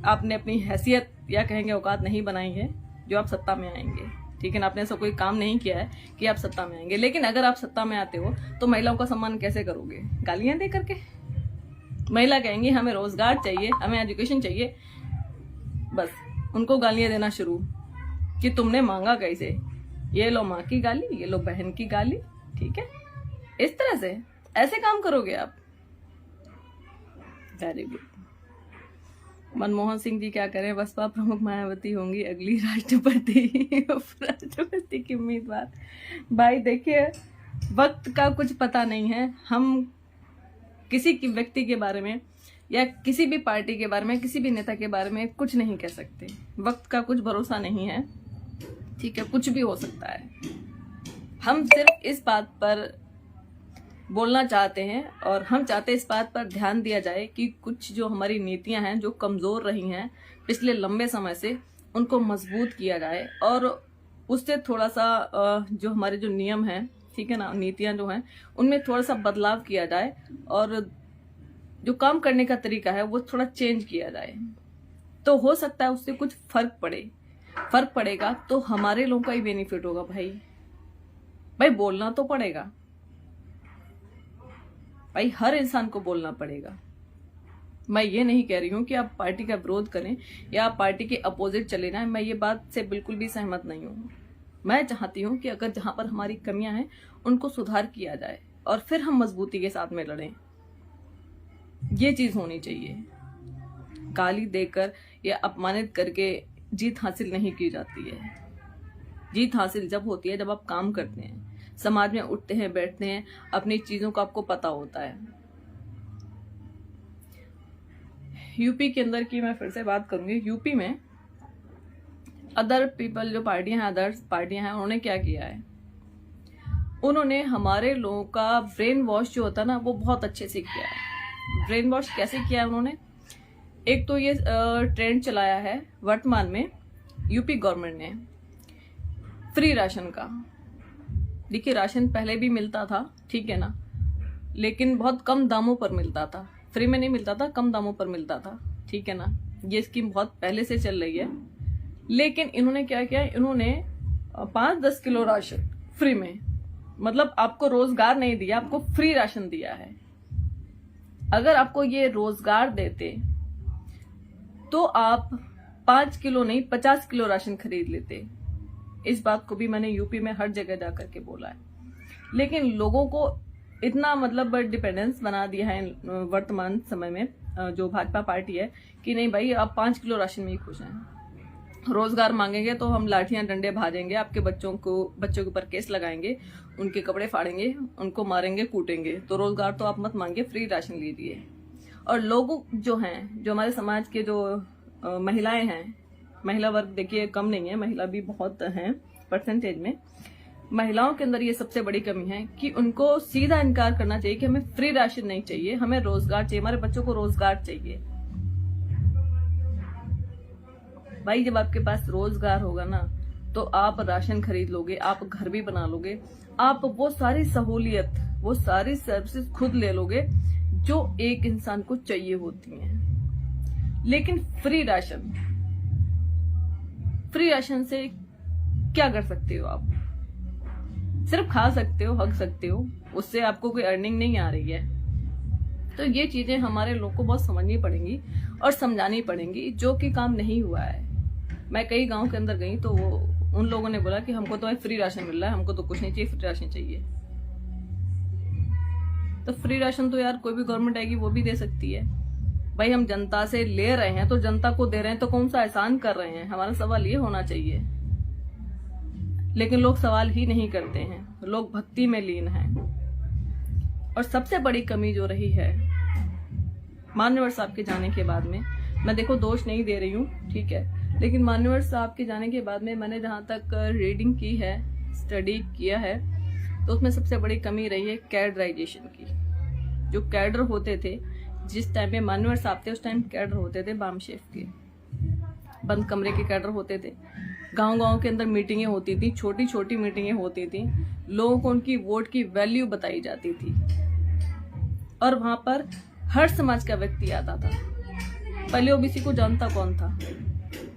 आपने अपनी हैसियत या कहेंगे औकात नहीं बनाई है जो आप सत्ता में आएंगे। ठीक है ना, आपने ऐसा कोई काम नहीं किया है कि आप सत्ता में आएंगे। लेकिन अगर आप सत्ता में आते हो तो महिलाओं का सम्मान कैसे करोगे? गालियां दे करके। महिला कहेंगी हमें रोजगार चाहिए, हमें एजुकेशन चाहिए, बस उनको गालियां देना शुरू कि तुमने मांगा कैसे, ये लो माँ की गाली, ये लो बहन की गाली। ठीक है, इस तरह से ऐसे काम करोगे आप? Very good. मनमोहन सिंह जी क्या करें, बसपा प्रमुख मायावती होंगी अगली राष्ट्रपति की उम्मीदवार। भाई देखिए, वक्त का कुछ पता नहीं है। हम किसी की व्यक्ति के बारे में या किसी भी पार्टी के बारे में, किसी भी नेता के बारे में कुछ नहीं कह सकते। वक्त का कुछ भरोसा नहीं है। ठीक है, कुछ भी हो सकता है। हम सिर्फ इस बात पर बोलना चाहते हैं और हम चाहते हैं इस बात पर ध्यान दिया जाए कि कुछ जो हमारी नीतियां हैं जो कमजोर रही हैं पिछले लंबे समय से, उनको मजबूत किया जाए और उससे थोड़ा सा जो हमारे जो नियम हैं, ठीक है ना, नीतियां जो हैं उनमें थोड़ा सा बदलाव किया जाए और जो काम करने का तरीका है वो थोड़ा चेंज किया जाए। तो हो सकता है उससे कुछ फर्क पड़ेगा तो हमारे लोगों का ही बेनिफिट होगा। भाई बोलना तो पड़ेगा, भाई हर इंसान को बोलना पड़ेगा। मैं ये नहीं कह रही हूं कि आप पार्टी का विरोध करें या आप पार्टी के अपोजिट चले जाएं, मैं ये बात से बिल्कुल भी सहमत नहीं हूं। मैं चाहती हूं कि अगर जहां पर हमारी कमियां हैं उनको सुधार किया जाए और फिर हम मजबूती के साथ में लड़ें। ये चीज होनी चाहिए। गाली देकर या अपमानित करके जीत हासिल नहीं की जाती है। जीत हासिल जब होती है जब आप काम करते हैं, समाज में उठते हैं, बैठते हैं, अपनी चीजों का आपको पता होता है। यूपी के अंदर की मैं फिर से बात करूंगी। यूपी में अदर पीपल जो पार्टियां हैं, अदर्स पार्टियां हैं, उन्होंने क्या किया है? उन्होंने हमारे लोगों का ब्रेन वॉश जो होता है ना, वो बहुत अच्छे से किया है। ब्रेन वॉश कैसे किया है उन्होंने? एक तो ये ट्रेंड चलाया है वर्तमान में यूपी गवर्नमेंट ने, फ्री राशन का। देखिए, राशन पहले भी मिलता था, ठीक है ना, लेकिन बहुत कम दामों पर मिलता था। फ्री में नहीं मिलता था, कम दामों पर मिलता था, ठीक है ना। ये स्कीम बहुत पहले से चल रही है। लेकिन इन्होंने क्या किया? इन्होंने 5-10 किलो राशन फ्री में, मतलब आपको रोजगार नहीं दिया, आपको फ्री राशन दिया है। अगर आपको ये रोजगार देते तो आप 5 किलो नहीं 50 किलो राशन खरीद लेते। इस बात को भी मैंने यूपी में हर जगह जाकर के बोला है। लेकिन लोगों को इतना मतलब डिपेंडेंस बना दिया है वर्तमान समय में जो भाजपा पार्टी है कि नहीं भाई, आप 5 किलो राशन में ही खुश हैं। रोजगार मांगेंगे तो हम लाठियां डंडे भाजेंगे, आपके बच्चों के ऊपर केस लगाएंगे, उनके कपड़े फाड़ेंगे, उनको मारेंगे, कूटेंगे। तो रोजगार तो आप मत मांगिए, फ्री राशन लीजिए। और लोग जो हैं, जो हमारे समाज के जो महिलाएं हैं, महिला वर्ग देखिए कम नहीं है, महिला भी बहुत हैं परसेंटेज में। महिलाओं के अंदर ये सबसे बड़ी कमी है कि उनको सीधा इनकार करना चाहिए कि हमें फ्री राशन नहीं चाहिए, हमें रोजगार चाहिए, हमारे बच्चों को रोजगार चाहिए। भाई जब आपके पास रोजगार होगा ना तो आप राशन खरीद लोगे, आप घर भी बना लोगे, आप वो सारी सहूलियत, वो सारी सर्विसेज खुद ले लोगे जो एक इंसान को चाहिए होती हैं। लेकिन फ्री राशन से क्या कर सकते हो आप? सिर्फ खा सकते हो, हक सकते हो, उससे आपको कोई अर्निंग नहीं आ रही है। तो ये चीजें हमारे लोग को बहुत समझनी पड़ेंगी और समझानी पड़ेंगी, जो कि काम नहीं हुआ है। मैं कई गांव के अंदर गई तो उन लोगों ने बोला कि हमको तो फ्री राशन मिल रहा है, हमको तो कुछ नहीं चाहिए, फ्री राशन चाहिए। तो फ्री राशन तो यार कोई भी गवर्नमेंट आएगी वो भी दे सकती है। भाई हम जनता से ले रहे हैं तो जनता को दे रहे हैं, तो कौन सा एहसान कर रहे हैं, हमारा सवाल ये होना चाहिए। लेकिन लोग सवाल ही नहीं करते हैं, लोग भक्ति में लीन हैं। और सबसे बड़ी कमी जो रही है मान्यवर साहब के जाने के बाद में, मैं देखो दोष नहीं दे रही हूँ, ठीक है, लेकिन मान्यवर साहब के जाने के बाद में मैंने जहां तक रीडिंग की है, स्टडी किया है, तो उसमें सबसे बड़ी कमी रही है कैडराइजेशन की। जो कैडर होते थे जिस टाइम पे मान्यवर साहब थे, उस टाइम कैडर होते थे बाम शेफ के, बंद कमरे के कैडर होते थे। गांव-गांव के अंदर मीटिंगें होती थी, छोटी छोटी मीटिंगें होती थी, लोगों को उनकी वोट की वैल्यू बताई जाती थी और वहां पर हर समाज का व्यक्ति आता था। पहले ओबीसी को जानता कौन था?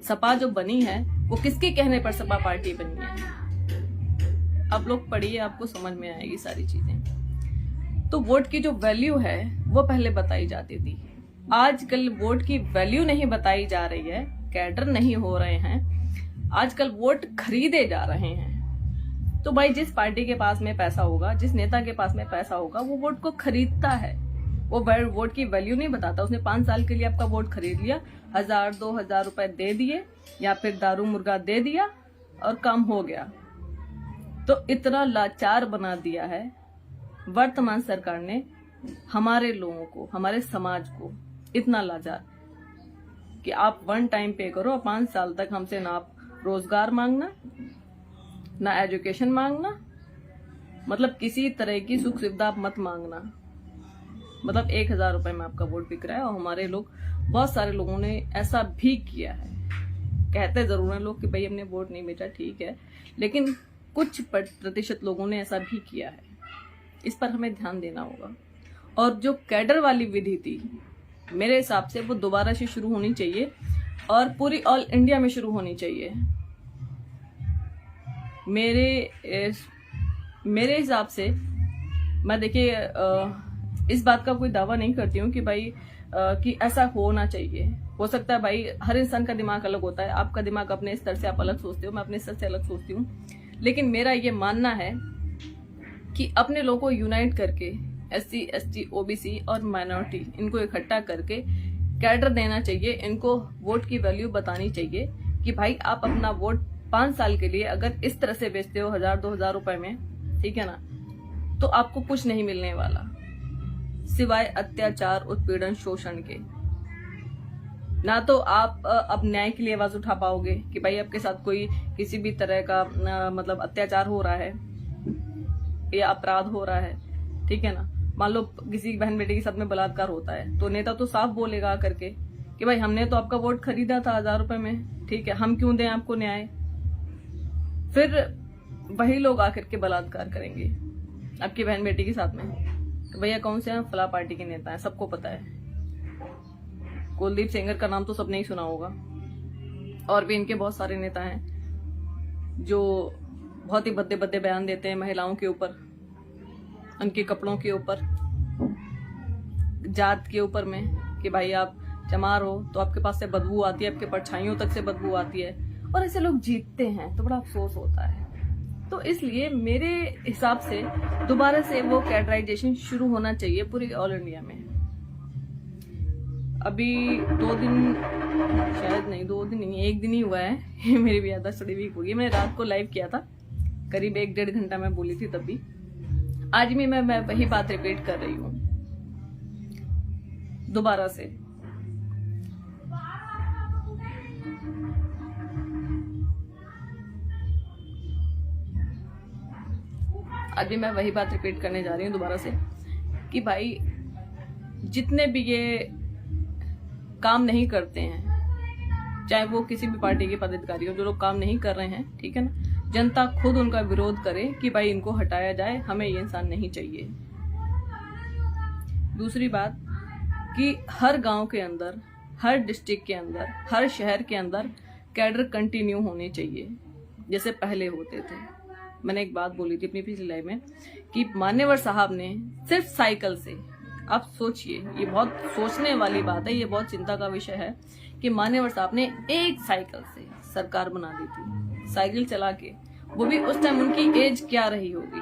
सपा जो बनी है वो किसके कहने पर सपा पार्टी बनी है? आप लोग पढ़िए, आपको समझ में आएगी सारी चीजें। तो वोट की जो वैल्यू है वो पहले बताई जाती थी। आजकल वोट की वैल्यू नहीं बताई जा रही है, कैडर नहीं हो रहे हैं, आजकल वोट खरीदे जा रहे हैं। तो भाई जिस पार्टी के पास में पैसा होगा, जिस नेता के पास में पैसा होगा, वो वोट को खरीदता है। वो वोट की वैल्यू नहीं बताता। उसने 5 साल के लिए आपका वोट खरीद लिया, 1000-2000 रुपए दे दिए या फिर दारू मुर्गा दे दिया और काम हो गया। तो इतना लाचार बना दिया है वर्तमान सरकार ने हमारे लोगों को, हमारे समाज को, इतना लाचार कि आप 1 टाइम पे करो और 5 साल तक हमसे ना आप रोजगार मांगना, ना एजुकेशन मांगना, मतलब किसी तरह की सुख सुविधा मत मांगना। मतलब 1000 रुपए में आपका वोट बिक रहा है। और हमारे लोग, बहुत सारे लोगों ने ऐसा भी किया है। कहते जरूर हैं लोग कि भाई हमने वोट नहीं बेचा, ठीक है, लेकिन कुछ प्रतिशत लोगों ने ऐसा भी किया है। इस पर हमें ध्यान देना होगा। और जो कैडर वाली विधि थी, मेरे हिसाब से वो दोबारा से शुरू होनी चाहिए और पूरी ऑल इंडिया में शुरू होनी चाहिए। मेरे हिसाब से, मैं देखिए इस बात का कोई दावा नहीं करती हूँ कि भाई कि ऐसा होना चाहिए। हो सकता है भाई, हर इंसान का दिमाग अलग होता है, आपका दिमाग अपने स्तर से आप अलग सोचते हो, मैं अपने स्तर से अलग सोचती हूँ, लेकिन मेरा ये मानना है कि अपने लोगों को यूनाइट करके SC, ST, OBC और माइनॉरिटी, इनको इकट्ठा करके कैडर देना चाहिए। इनको वोट की वैल्यू बतानी चाहिए कि भाई आप अपना वोट 5 साल के लिए अगर इस तरह से बेचते हो 1000-2000 रुपए में, ठीक है ना, तो आपको कुछ नहीं मिलने वाला सिवाय अत्याचार, उत्पीड़न, शोषण के। ना तो आप अब न्याय के लिए आवाज उठा पाओगे कि भाई आपके साथ कोई किसी भी तरह का मतलब अत्याचार हो रहा है या अपराध हो रहा है, ठीक है ना। मान लो किसी बहन बेटे के साथ में बलात्कार होता है, तो नेता तो साफ बोलेगा करके कि भाई हमने तो आपका वोट खरीदा था 1000 रुपए में, ठीक है, हम क्यों दें आपको न्याय। फिर वही लोग आकर के बलात्कार करेंगे आपकी बहन बेटी के साथ में। तो भैया कौन से हैं? फला पार्टी के नेता हैं, सबको पता है। कुलदीप सेंगर का नाम तो सबने ही सुना होगा। और भी इनके बहुत सारे नेता हैं जो बहुत ही भद्दे भद्दे बयान देते हैं महिलाओं के ऊपर, उनके कपड़ों के ऊपर, जात के ऊपर में, कि भाई आप चमार हो तो आपके पास से बदबू आती है, आपके परछाइयों तक से बदबू आती है। और ऐसे लोग जीतते हैं तो बड़ा अफसोस होता है। तो इसलिए मेरे हिसाब से दोबारा से वो कैडराइजेशन शुरू होना चाहिए पूरी ऑल इंडिया में। अभी 2 दिन, शायद नहीं 2 दिन नहीं, 1 दिन ही हुआ है मेरी भी याददाश्त थोड़ी वीक होगी। मैंने रात को लाइव किया था, करीब 1-1.5 घंटा मैं बोली थी तब भी। आज भी मैं वही बात रिपीट कर रही हूँ दोबारा से। आज भी मैं वही बात रिपीट करने जा रही हूँ दोबारा से कि भाई जितने भी ये काम नहीं करते हैं, चाहे वो किसी भी पार्टी के पदाधिकारी हो, जो लोग काम नहीं कर रहे हैं, ठीक है ना, जनता खुद उनका विरोध करे कि भाई इनको हटाया जाए, हमें ये इंसान नहीं चाहिए। दूसरी बात कि हर गांव के अंदर, हर डिस्ट्रिक्ट के अंदर, हर शहर के अंदर कैडर कंटिन्यू होने चाहिए जैसे पहले होते थे। मैंने एक बात बोली थी अपनी पिछली लाइव में कि मान्यवर साहब ने सिर्फ साइकिल से, आप सोचिए, ये बहुत सोचने वाली बात है, ये बहुत चिंता का विषय है कि मान्यवर साहब ने एक साइकिल से सरकार बना दी थी, साइकिल चला के। वो भी उस टाइम उनकी एज क्या रही होगी,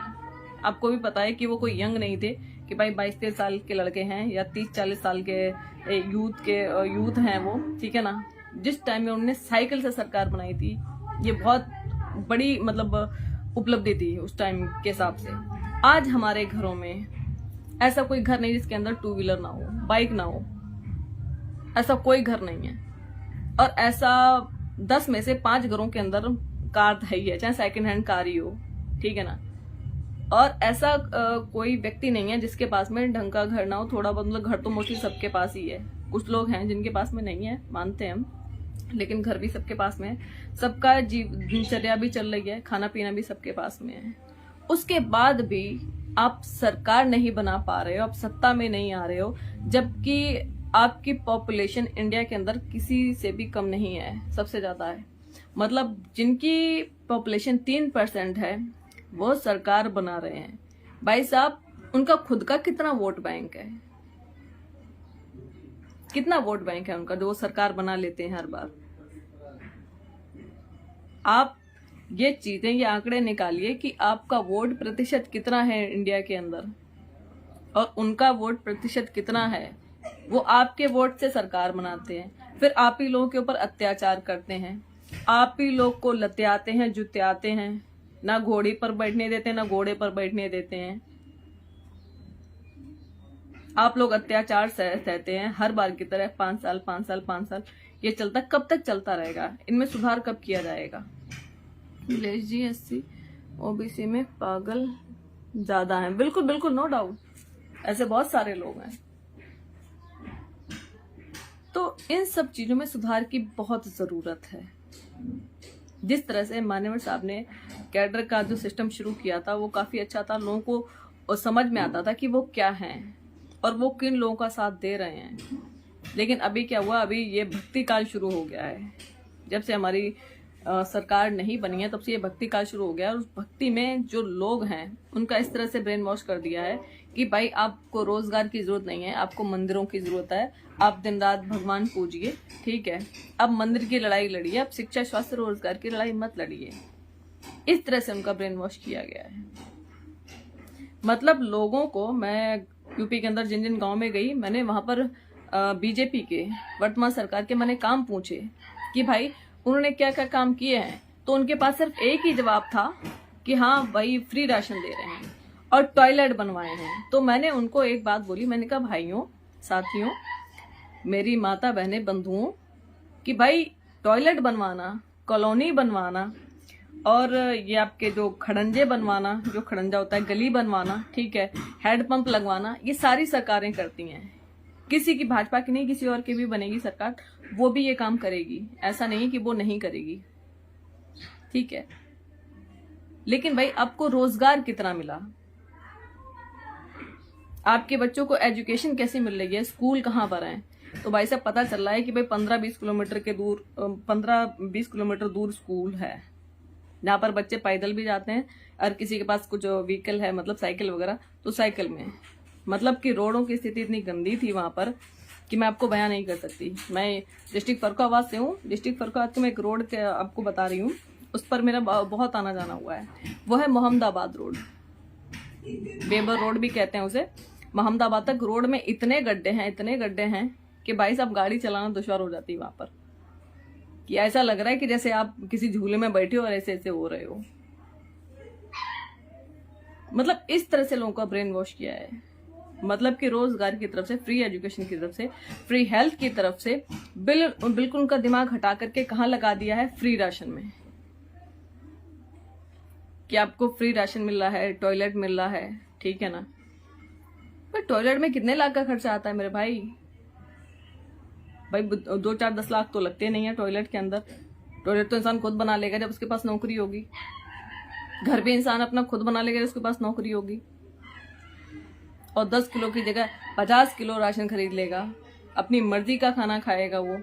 आपको भी पता है कि वो कोई यंग नहीं थे, कि भाई 22-23 साल के लड़के हैं या 30-40 साल के यूथ हैं वो, ठीक है ना, जिस टाइम में उन्होंने साइकिल से सरकार बनाई थी, ये बहुत बड़ी मतलब उपलब्धि थी उस टाइम के हिसाब से। आज हमारे घरों में ऐसा कोई घर नहीं जिसके अंदर 2 व्हीलर ना हो, बाइक ना हो, ऐसा कोई घर नहीं है। और ऐसा 10 में से 5 घरों के अंदर कार है ही है, चाहे सेकंड हैंड कार ही हो, ठीक है ना। और ऐसा कोई व्यक्ति नहीं है जिसके पास में ढंग का घर ना हो। थोड़ा बहुत मतलब घर तो मोस्टली सबके पास ही है, कुछ लोग हैं जिनके पास में नहीं है, मानते हैं हम, लेकिन घर भी सबके पास में है। सबका दिनचर्या भी चल रही है, खाना पीना भी सबके पास में है। उसके बाद भी आप सरकार नहीं बना पा रहे हो, आप सत्ता में नहीं आ रहे हो, जबकि आपकी पॉपुलेशन इंडिया के अंदर किसी से भी कम नहीं है, सबसे ज्यादा है। मतलब जिनकी पॉपुलेशन 3% है वो सरकार बना रहे हैं। भाई साहब, उनका खुद का कितना वोट बैंक है, कितना वोट बैंक है उनका जो वो सरकार बना लेते हैं हर बार। आप ये चीजें, ये आंकड़े निकालिए कि आपका वोट प्रतिशत कितना है इंडिया के अंदर और उनका वोट प्रतिशत कितना है। वो आपके वोट से सरकार बनाते हैं, फिर आप ही लोगों के ऊपर अत्याचार करते हैं, आप ही लोग को लत्याते हैं, जुत्याते हैं, ना घोड़ी पर बैठने देते हैं ना घोड़े पर बैठने देते हैं। आप लोग अत्याचार सहते हैं हर बार की तरह। 5 साल 5 साल 5 साल ये चलता, कब तक चलता रहेगा? इनमें सुधार कब किया जाएगा? जी SC OBC में पागल ज्यादा हैं, बिल्कुल बिल्कुल, नो डाउट, ऐसे बहुत सारे लोग हैं। तो इन सब चीजों में सुधार की बहुत जरूरत है। जिस तरह से मान्यवर साहब ने कैडर का जो सिस्टम शुरू किया था वो काफी अच्छा था, लोगों को समझ में आता था कि वो क्या हैं और वो किन लोगों का साथ दे रहे हैं। लेकिन अभी क्या हुआ, अभी ये भक्ति काल शुरू हो गया है। जब से हमारी सरकार नहीं बनी है तब से ये भक्ति काल शुरू हो गया है। और उस भक्ति में जो लोग हैं उनका इस तरह से ब्रेन वॉश कर दिया है कि भाई आपको रोजगार की जरूरत नहीं है, आपको मंदिरों की जरूरत है, आप दिन रात भगवान पूजिए, ठीक है, अब मंदिर की लड़ाई लड़िए, अब शिक्षा स्वास्थ्य रोजगार की लड़ाई मत लड़िए। इस तरह से उनका ब्रेन वॉश किया गया है। मतलब लोगों को, मैं यूपी के अंदर जिन जिन गांव में गई, मैंने वहां पर बीजेपी के वर्तमान सरकार के मैंने काम पूछे कि भाई उन्होंने क्या क्या काम किए हैं, तो उनके पास सिर्फ एक ही जवाब था कि हाँ भाई फ्री राशन दे रहे हैं और टॉयलेट बनवाए हैं। तो मैंने उनको एक बात बोली, मैंने कहा भाइयों, साथियों, मेरी माता बहनें, बंधुओं, कि भाई टॉयलेट बनवाना, कॉलोनी बनवाना और ये आपके जो खड़ंजे बनवाना, जो खड़ंजा होता है, गली बनवाना, ठीक है, हैंडपंप लगवाना, ये सारी सरकारें करती हैं। किसी की, भाजपा की नहीं, किसी और की भी बनेगी सरकार, वो भी ये काम करेगी, ऐसा नहीं कि वो नहीं करेगी, ठीक है। लेकिन भाई आपको रोजगार कितना मिला? आपके बच्चों को एजुकेशन कैसी मिल रही है? स्कूल कहाँ पर है? तो भाई साहब पता चल रहा है कि भाई 15-20 किलोमीटर दूर स्कूल है, जहाँ पर बच्चे पैदल भी जाते हैं और किसी के पास कुछ व्हीकल है, मतलब साइकिल वगैरह, तो साइकिल में। मतलब कि रोडों की स्थिति इतनी गंदी थी वहां पर कि मैं आपको बयान नहीं कर सकती। मैं डिस्ट्रिक्ट फर्रुखाबाद से हूँ। डिस्ट्रिक्ट फर्रुखाबाद के मैं एक रोड के आपको बता रही हूँ, उस पर मेरा बहुत आना जाना हुआ है। वो है मोहम्मदाबाद रोड, बेबर रोड भी कहते हैं उसे। मोहम्मदाबाद तक रोड में इतने गड्ढे हैं कि भाई साहब गाड़ी चलाना दुश्वार हो जाती है वहां पर, कि ऐसा लग रहा है कि जैसे आप किसी झूले में बैठे हो और ऐसे ऐसे हो रहे हो। मतलब इस तरह से लोगों का ब्रेन वॉश किया है। मतलब कि रोजगार की तरफ से, फ्री एजुकेशन की तरफ से, फ्री हेल्थ की तरफ से बिल्कुल उनका दिमाग हटा करके कहाँ लगा दिया है? फ्री राशन में, कि आपको फ्री राशन मिल रहा है, टॉयलेट मिल रहा है, ठीक है ना। पर टॉयलेट में कितने लाख का खर्चा आता है मेरे भाई? 2-4-10 लाख तो लगते नहीं है टॉयलेट के अंदर। टॉयलेट तो इंसान खुद बना लेगा जब उसके पास नौकरी होगी। घर भी इंसान अपना खुद बना लेगा जब उसके पास नौकरी होगी। और 10 किलो की जगह 50 किलो राशन खरीद लेगा, अपनी मर्जी का खाना खाएगा। वो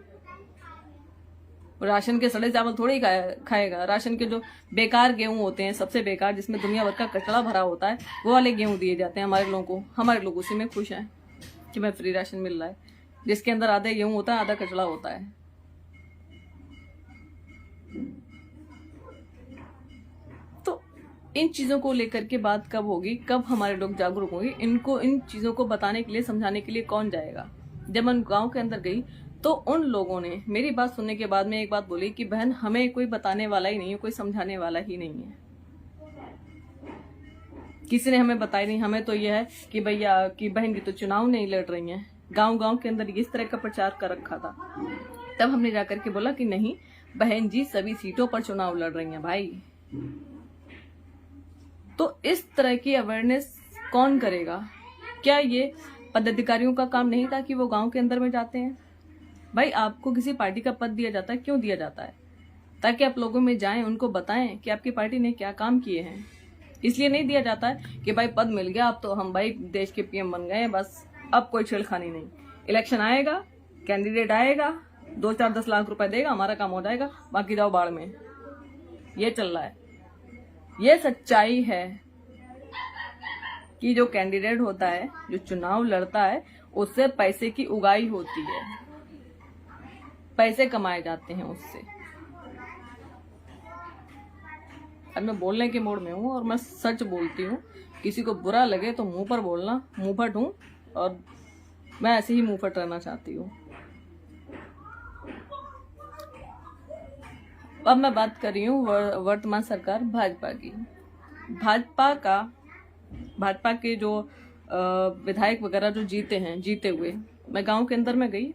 राशन के सड़े चावल थोड़ी खाएगा। राशन के जो बेकार गेहूं होते हैं, सबसे बेकार, जिसमें दुनिया भर का कचरा भरा होता है, वो वाले गेहूं दिए जाते हैं हमारे लोगों को। हमारे लोग उसी में खुश हैं कि मैं फ्री राशन मिल रहा है, जिसके अंदर आधा गेहूं होता है, आधा कचरा होता है। तो इन चीजों को लेकर के बात कब होगी, कब हमारे लोग जागरूक होंगे, इनको इन चीजों को बताने के लिए, समझाने के लिए कौन जाएगा। जब मैं गांव के अंदर गई तो उन लोगों ने मेरी बात सुनने के बाद में एक बात बोली कि बहन हमें कोई बताने वाला ही नहीं है, कोई समझाने वाला ही नहीं है, किसी ने हमें बताया नहीं। हमें तो यह है कि भैया कि बहन जी तो चुनाव नहीं लड़ रही हैं। गांव गांव के अंदर इस तरह का प्रचार कर रखा था। तब हमने जाकर के बोला कि नहीं बहन जी सभी सीटों पर चुनाव लड़ रही हैं भाई। तो इस तरह की अवेयरनेस कौन करेगा? क्या ये पदाधिकारियों का काम नहीं था कि वो गांव के अंदर में जाते हैं? भाई आपको किसी पार्टी का पद दिया जाता है, क्यों दिया जाता है? ताकि आप लोगों में जाएं, उनको बताएं कि आपकी पार्टी ने क्या काम किए हैं। इसलिए नहीं दिया जाता है कि भाई पद मिल गया अब तो हम भाई देश के पीएम बन गए, बस अब कोई छेड़खानी नहीं। इलेक्शन आएगा, कैंडिडेट आएगा, 2-4-10 लाख रुपए देगा, हमारा काम हो जाएगा, बाकी जाओ बाढ़ में। ये चल रहा है। ये सच्चाई है कि जो कैंडिडेट होता है, जो चुनाव लड़ता है, उससे पैसे की उगाही होती है, पैसे कमाए जाते हैं उससे। अब मैं बोलने के मूड में हूँ और मैं सच बोलती हूँ। किसी को बुरा लगे तो मुंह पर बोलना, मुंहफट हूँ और मैं ऐसे ही मुंहफट रहना चाहती हूँ। अब मैं बात कर रही हूँ वर्तमान सरकार भाजपा की। भाजपा के जो विधायक वगैरह जो जीते हुए, मैं गांव के अंदर में गई।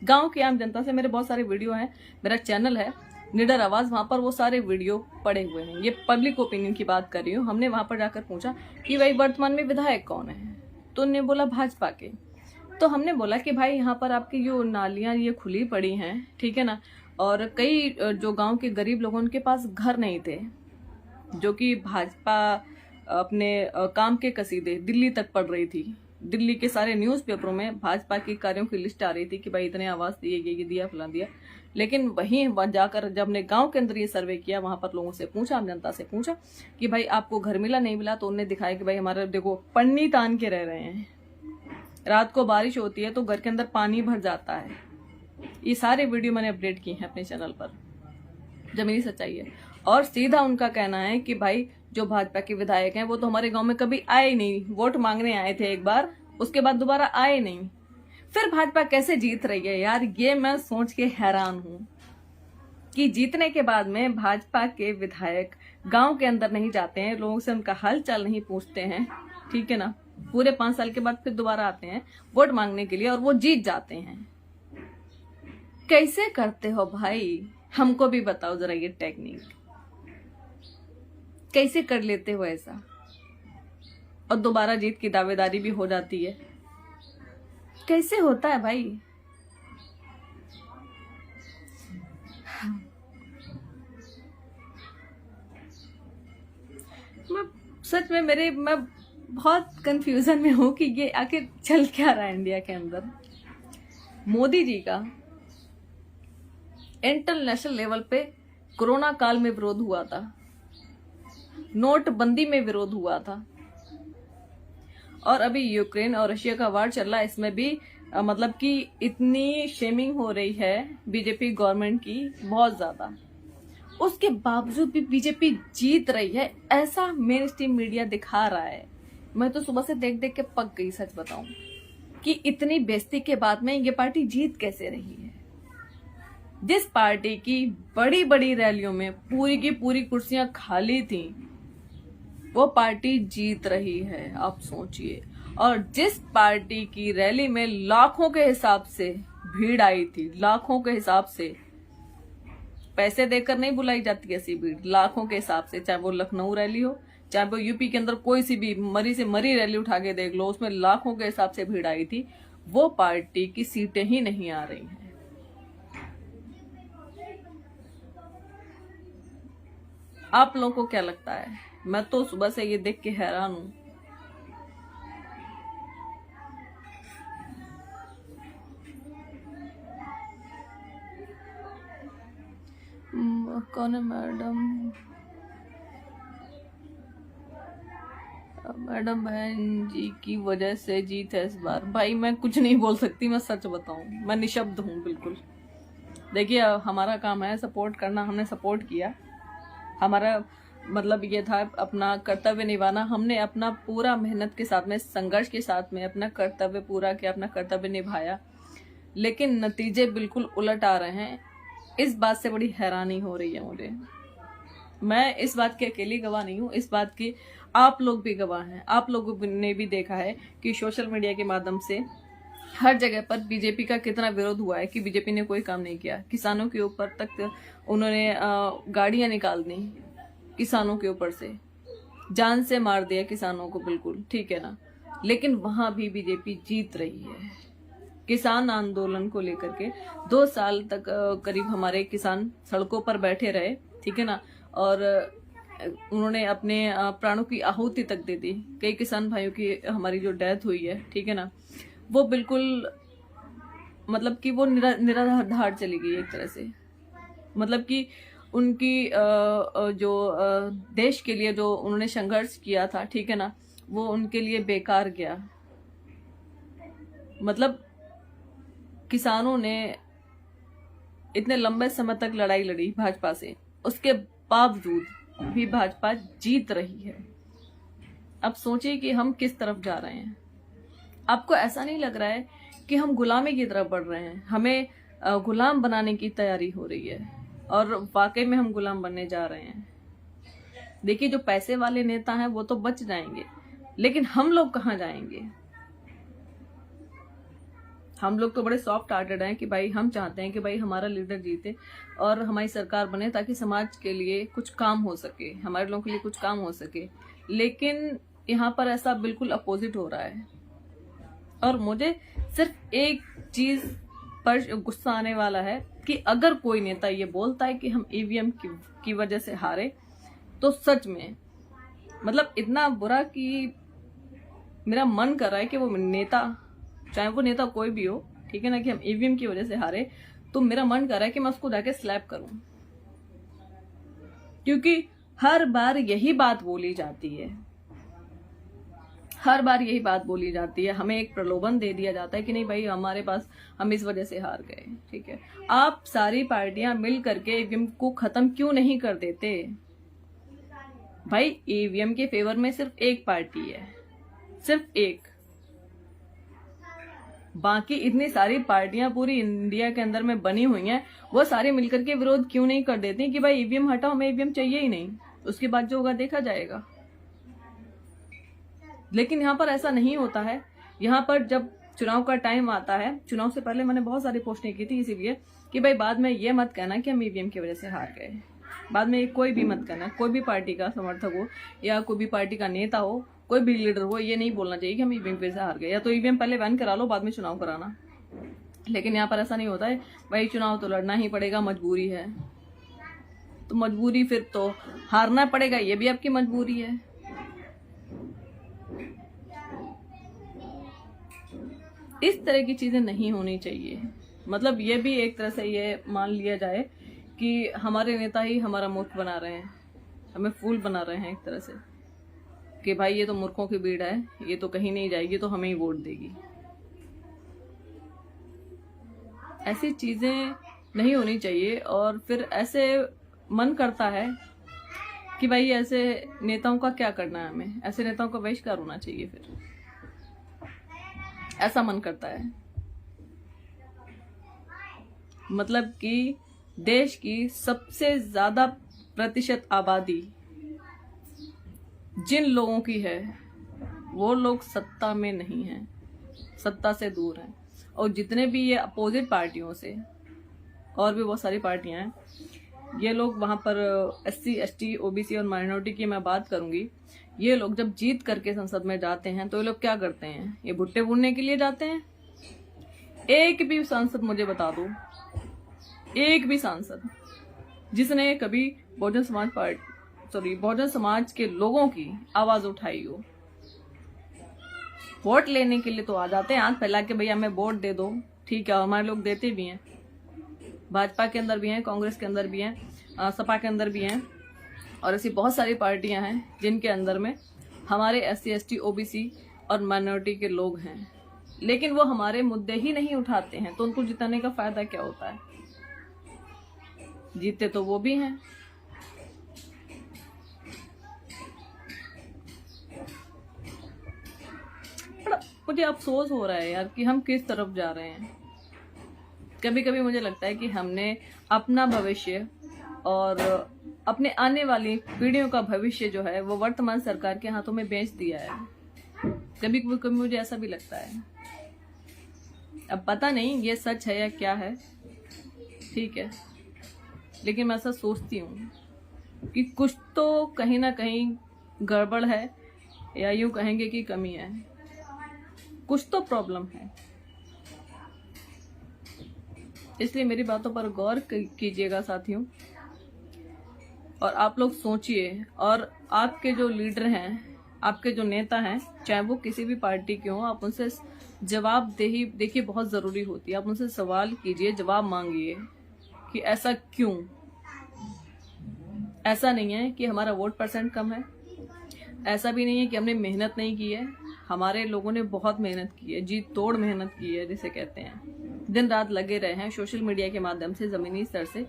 गांव की आम जनता से मेरे बहुत सारे वीडियो हैं, मेरा चैनल है निडर आवाज, वहां पर वो सारे वीडियो पड़े हुए हैं। ये पब्लिक ओपिनियन की बात कर रही हूँ। हमने वहां पर जाकर पूछा कि भाई वर्तमान में विधायक कौन है, तो उन्होंने बोला भाजपा के। तो हमने बोला कि भाई यहाँ पर आपकी जो नालियां ये खुली पड़ी हैं, ठीक है ना, और कई जो गांव के गरीब लोगों उनके पास घर नहीं थे, जो कि भाजपा अपने काम के कसीदे दिल्ली तक पड़ रही थी। दिल्ली के सारे न्यूज़पेपरों में भाजपा के कार्यों की लिस्ट आ रही थी कि भाई इतने आवास दिए, ये दिया, फला दिया। लेकिन वहीं जाकर जब हमने गांव के अंदर ये सर्वे किया, वहां पर लोगों से पूछा, आम जनता से पूछा कि भाई आपको घर मिला, नहीं मिला, तो उन्होंने दिखाया कि भाई हमारे देखो पन्नी तान के रह रहे हैं, रात को बारिश होती है तो घर के अंदर पानी भर जाता है। ये सारे वीडियो मैंने अपडेट किए हैं अपने चैनल पर, जमीनी सच्चाई है। और सीधा उनका कहना है कि भाई जो भाजपा के विधायक हैं वो तो हमारे गांव में कभी आए नहीं, वोट मांगने आए थे एक बार, उसके बाद दोबारा आए नहीं। फिर भाजपा कैसे जीत रही है यार? ये मैं सोच के हैरान हूं कि जीतने के बाद में भाजपा के विधायक गांव के अंदर नहीं जाते हैं, लोगों से उनका हाल चाल नहीं पूछते हैं, ठीक है ना, पूरे 5 साल के बाद फिर दोबारा आते हैं वोट मांगने के लिए और वो जीत जाते हैं। कैसे करते हो भाई? हमको भी बताओ जरा ये टेक्निक, कैसे कर लेते हो ऐसा? और दोबारा जीत की दावेदारी भी हो जाती है, कैसे होता है भाई? मैं सच में मैं बहुत कंफ्यूजन में हूं कि ये आखिर चल क्या रहा है इंडिया के अंदर। मोदी जी का इंटरनेशनल लेवल पे कोरोना काल में विरोध हुआ था, नोटबंदी में विरोध हुआ था, और अभी यूक्रेन और रशिया का वार चल रहा है, इसमें भी मतलब कि इतनी शेमिंग हो रही है बीजेपी गवर्नमेंट की बहुत ज्यादा। उसके बावजूद भी बीजेपी जीत रही है, ऐसा मेन स्ट्रीम मीडिया दिखा रहा है। मैं तो सुबह से देख देख के पक गई, सच बताऊं, कि इतनी बेइज्जती के बाद में ये पार्टी जीत कैसे रही है। जिस पार्टी की बड़ी बड़ी रैलियों में पूरी की पूरी कुर्सियां खाली थी, वो पार्टी जीत रही है, आप सोचिए। और जिस पार्टी की रैली में लाखों के हिसाब से भीड़ आई थी, लाखों के हिसाब से, पैसे देकर नहीं बुलाई जाती ऐसी भीड़, लाखों के हिसाब से, चाहे वो लखनऊ रैली हो, चाहे वो यूपी के अंदर कोई सी भी मरी से मरी रैली उठा के देख लो, उसमें लाखों के हिसाब से भीड़ आई थी। वो पार्टी की सीटें ही नहीं आ रही हैं। आप लोगों को क्या लगता है? मैं तो सुबह से ये देख के हैरान हूं। कौन है मैडम बहन जी की वजह से जीत है इस बार। भाई मैं कुछ नहीं बोल सकती, मैं सच बताऊं, मैं निशब्द हूं बिल्कुल। देखिए हमारा काम है सपोर्ट करना, हमने सपोर्ट किया, हमारा मतलब ये था अपना कर्तव्य निभाना। हमने अपना पूरा मेहनत के साथ में, संघर्ष के साथ में अपना कर्तव्य पूरा किया, अपना कर्तव्य निभाया, लेकिन नतीजे बिल्कुल उलट आ रहे हैं। इस बात से बड़ी हैरानी हो रही है मुझे। मैं इस बात की अकेली गवाह नहीं हूँ, इस बात की आप लोग भी गवाह हैं। आप लोगों ने भी देखा है कि सोशल मीडिया के माध्यम से हर जगह पर बीजेपी का कितना विरोध हुआ है कि बीजेपी ने कोई काम नहीं किया। किसानों के ऊपर तक उन्होंने गाड़ियां निकाल दी, किसानों के ऊपर से जान से मार दिया किसानों को, बिल्कुल ठीक है ना। लेकिन वहां भी बीजेपी जीत रही है। किसान आंदोलन को लेकर के 2 साल तक करीब हमारे किसान सड़कों पर बैठे रहे, ठीक है ना, और उन्होंने अपने प्राणों की आहुति तक दे दी। कई किसान भाइयों की हमारी जो डेथ हुई है, ठीक है ना, वो बिल्कुल मतलब कि वो निराधार चली गई एक तरह से। मतलब कि उनकी जो देश के लिए जो उन्होंने संघर्ष किया था, ठीक है ना, वो उनके लिए बेकार गया। मतलब किसानों ने इतने लंबे समय तक लड़ाई लड़ी भाजपा से, उसके बावजूद भी भाजपा जीत रही है। अब सोचिए कि हम किस तरफ जा रहे हैं। आपको ऐसा नहीं लग रहा है कि हम गुलामी की तरफ बढ़ रहे हैं? हमें गुलाम बनाने की तैयारी हो रही है, और वाकई में हम गुलाम बनने जा रहे हैं। देखिए, जो पैसे वाले नेता हैं वो तो बच जाएंगे, लेकिन हम लोग कहाँ जाएंगे? हम लोग तो बड़े सॉफ्ट हार्टेड हैं कि भाई हम चाहते हैं कि भाई हमारा लीडर जीते और हमारी सरकार बने, ताकि समाज के लिए कुछ काम हो सके, हमारे लोगों के लिए कुछ काम हो सके। लेकिन यहाँ पर ऐसा बिल्कुल अपोजिट हो रहा है। और मुझे सिर्फ एक चीज पर गुस्सा आने वाला है कि अगर कोई नेता ये बोलता है कि हम ईवीएम की वजह से हारे, तो सच में मतलब इतना बुरा कि मेरा मन कर रहा है कि वो नेता, चाहे वो नेता कोई भी हो, ठीक है ना, कि हम ईवीएम की वजह से हारे, तो मेरा मन कर रहा है कि मैं उसको जाके स्लैप करूं। क्योंकि हर बार यही बात बोली जाती है, हर बार यही बात बोली जाती है। हमें एक प्रलोभन दे दिया जाता है कि नहीं भाई हमारे पास, हम इस वजह से हार गए, ठीक है। आप सारी पार्टियां मिल करके ईवीएम को खत्म क्यों नहीं कर देते? भाई ईवीएम के फेवर में सिर्फ एक पार्टी है, सिर्फ एक। बाकी इतनी सारी पार्टियां पूरी इंडिया के अंदर में बनी हुई हैं, वो सारे मिलकर के विरोध क्यों नहीं कर देती कि भाई ईवीएम हटाओ, हमें ईवीएम चाहिए ही नहीं, उसके बाद जो होगा देखा जाएगा। लेकिन यहाँ पर ऐसा नहीं होता है। यहाँ पर जब चुनाव का टाइम आता है, चुनाव से पहले मैंने बहुत सारी पोस्टें की थी इसीलिए कि भाई बाद में ये मत कहना कि हम ईवीएम की वजह से हार गए। बाद में कोई भी मत कहना, कोई भी पार्टी का समर्थक हो या कोई भी पार्टी का नेता हो, कोई भी लीडर हो, ये नहीं बोलना चाहिए कि हम ईवीएम की वजह से हार गए। या तो ईवीएम पहले बैन करा लो, बाद में चुनाव कराना। लेकिन यहाँ पर ऐसा नहीं होता है। भाई चुनाव तो लड़ना ही पड़ेगा, मजबूरी है। तो मजबूरी फिर तो हारना पड़ेगा, ये भी आपकी मजबूरी है। इस तरह की चीजें नहीं होनी चाहिए। मतलब ये भी एक तरह से ये मान लिया जाए कि हमारे नेता ही हमारा मूर्ख बना रहे हैं, हमें फूल बना रहे हैं एक तरह से, कि भाई ये तो मूर्खों की भीड़ है, ये तो कहीं नहीं जाएगी, तो हमें ही वोट देगी। ऐसी चीजें नहीं होनी चाहिए। और फिर ऐसे मन करता है कि भाई ऐसे नेताओं का क्या करना है, हमें ऐसे नेताओं का बहिष्कार होना चाहिए। फिर ऐसा मन करता है। मतलब कि देश की सबसे ज्यादा प्रतिशत आबादी जिन लोगों की है, वो लोग सत्ता में नहीं हैं, सत्ता से दूर हैं। और जितने भी ये अपोजिट पार्टियों से, और भी बहुत सारी पार्टियां हैं, ये लोग वहां पर SC, ST, OBC और माइनॉरिटी की मैं बात करूंगी, ये लोग जब जीत करके संसद में जाते हैं तो ये लोग क्या करते हैं? ये भुट्टे भूनने के लिए जाते हैं। एक भी सांसद मुझे बता दो, एक भी सांसद जिसने कभी बहुजन समाज के लोगों की आवाज उठाई हो। वोट लेने के लिए तो आ जाते हैं, हाथ फैला के भैया हमें वोट दे दो, ठीक है। हमारे लोग देते भी हैं, भाजपा के अंदर भी हैं, कांग्रेस के अंदर भी हैं, सपा के अंदर भी हैं, और ऐसी बहुत सारी पार्टियां हैं जिनके अंदर में हमारे SC, ST, OBC और माइनॉरिटी के लोग हैं। लेकिन वो हमारे मुद्दे ही नहीं उठाते हैं, तो उनको जिताने का फायदा क्या होता है? जीतते तो वो भी हैं। मुझे अफसोस हो रहा है यार कि हम किस तरफ जा रहे हैं। कभी कभी मुझे लगता है कि हमने अपना भविष्य और अपने आने वाली पीढ़ियों का भविष्य जो है वो वर्तमान सरकार के हाथों में बेच दिया है। कभी कभी मुझे ऐसा भी लगता है। अब पता नहीं ये सच है या क्या है, ठीक है, लेकिन मैं ऐसा सोचती हूँ कि कुछ तो कहीं ना कहीं गड़बड़ है, या यूं कहेंगे कि कमी है, कुछ तो प्रॉब्लम है। इसलिए मेरी बातों पर गौर कीजिएगा साथियों, और आप लोग सोचिए। और आपके जो लीडर हैं, आपके जो नेता हैं, चाहे वो किसी भी पार्टी के हों, आप उनसे जवाबदेही देखिए बहुत ज़रूरी होती है। आप उनसे सवाल कीजिए, जवाब मांगिए कि ऐसा क्यों। ऐसा नहीं है कि हमारा वोट परसेंट कम है, ऐसा भी नहीं है कि हमने मेहनत नहीं की है। हमारे लोगों ने बहुत मेहनत की है, जी तोड़ मेहनत की है जिसे कहते हैं। दिन रात लगे रहे हैं, सोशल मीडिया के माध्यम से जमीनी स्तर से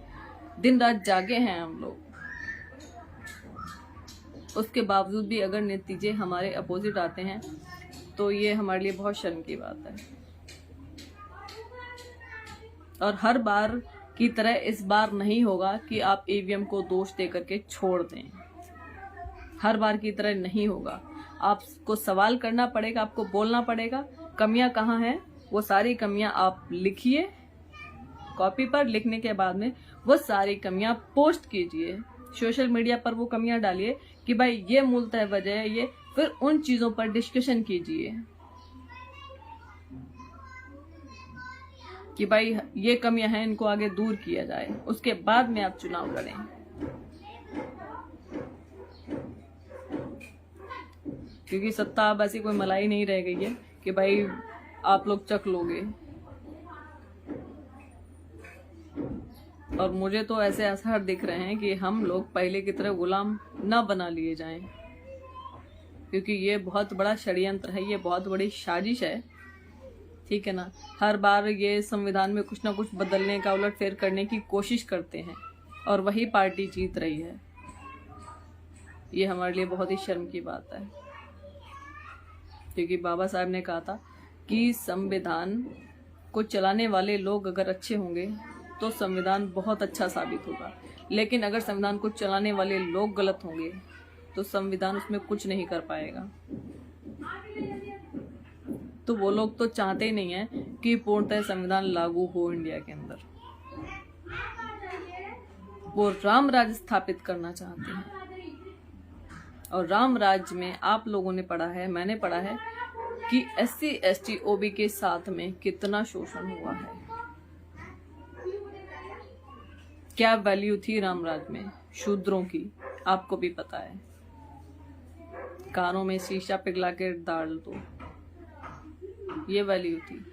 दिन रात जागे हैं हम लोग। उसके बावजूद भी अगर नतीजे हमारे अपोजिट आते हैं तो ये हमारे लिए बहुत शर्म की बात है। और हर बार की तरह इस बार नहीं होगा कि आप ईवीएम को दोष दे करके छोड़ दें। हर बार की तरह नहीं होगा। आपको सवाल करना पड़ेगा, आपको बोलना पड़ेगा कमियां कहाँ हैं। वो सारी कमियां आप लिखिए कॉपी पर, लिखने के बाद में वो सारी कमियां पोस्ट कीजिए सोशल मीडिया पर। वो कमियां डालिए कि भाई ये मूलतः वजह है ये, फिर उन चीजों पर डिस्कशन कीजिए कि भाई ये कमियां हैं, इनको आगे दूर किया जाए। उसके बाद में आप चुनाव लड़ें। क्योंकि सत्ता अब ऐसी कोई मलाई नहीं रह गई है कि भाई आप लोग चख लोगे। और मुझे तो ऐसे असर दिख रहे हैं कि हम लोग पहले की तरह गुलाम न बना लिए जाएं, क्योंकि ये बहुत बड़ा षड्यंत्र है, ये बहुत बड़ी साजिश है, ठीक है ना। हर बार ये संविधान में कुछ ना कुछ बदलने का, उलटफेर करने की कोशिश करते हैं और वही पार्टी जीत रही है। ये हमारे लिए बहुत ही शर्म की बात है, क्योंकि बाबा साहब ने कहा था कि संविधान को चलाने वाले लोग अगर अच्छे होंगे तो संविधान बहुत अच्छा साबित होगा, लेकिन अगर संविधान को चलाने वाले लोग गलत होंगे तो संविधान उसमें कुछ नहीं कर पाएगा। तो वो लोग तो चाहते ही नहीं है कि पूर्णतः संविधान लागू हो इंडिया के अंदर। वो राम राज्य स्थापित करना चाहते हैं। और राम राज्य में आप लोगों ने पढ़ा है, मैंने पढ़ा है कि SC ST OB के साथ में कितना शोषण हुआ है। क्या वैल्यू थी राम राज्य में शूद्रों की, आपको भी पता है। कानों में शीशा पिघला के डाल दो, ये वैल्यू थी।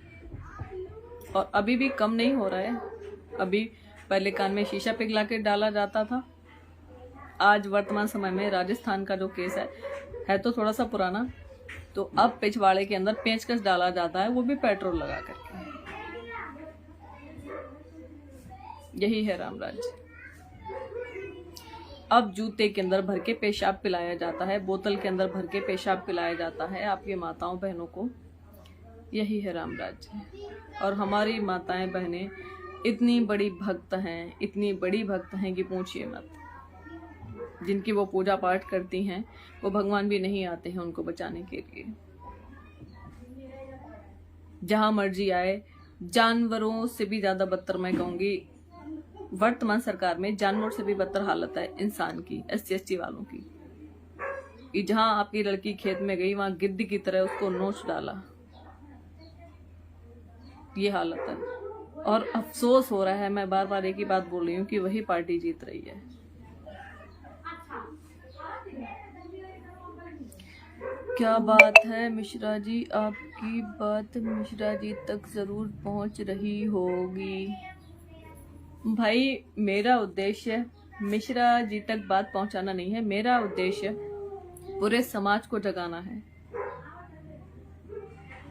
और अभी भी कम नहीं हो रहा है। अभी पहले कान में शीशा पिघला के डाला जाता था। आज वर्तमान समय में राजस्थान का जो केस है तो थोड़ा सा पुराना, तो अब पिछवाड़े के अंदर पेंचकस डाला जाता है, वो भी पेट्रोल लगा करके। यही है राम राज्य। अब जूते के अंदर भर के पेशाब पिलाया जाता है, बोतल के अंदर भर के पेशाब पिलाया जाता है आपकी माताओं बहनों को। यही है राम राज्य। और हमारी माताएं बहनें इतनी बड़ी भक्त हैं, इतनी बड़ी भक्त हैं कि पूछिए मत। जिनकी वो पूजा पाठ करती हैं, वो भगवान भी नहीं आते हैं उनको बचाने के लिए। जहां मर्जी आए, जानवरों से भी ज्यादा बदतर, मैं कहूंगी वर्तमान सरकार में जानवरों से भी बदतर हालत है इंसान की, SC ST वालों की। कि जहां आपकी लड़की खेत में गई, वहां गिद्ध की तरह उसको नोच डाला। ये हालत है। और अफसोस हो रहा है, मैं बार बार एक ही बात बोल रही हूँ कि वही पार्टी जीत रही है। क्या बात है मिश्रा जी, आपकी बात मिश्रा जी तक जरूर पहुंच रही होगी। भाई मेरा उद्देश्य मिश्रा जी तक बात पहुंचाना नहीं है, मेरा उद्देश्य पूरे समाज को जगाना है।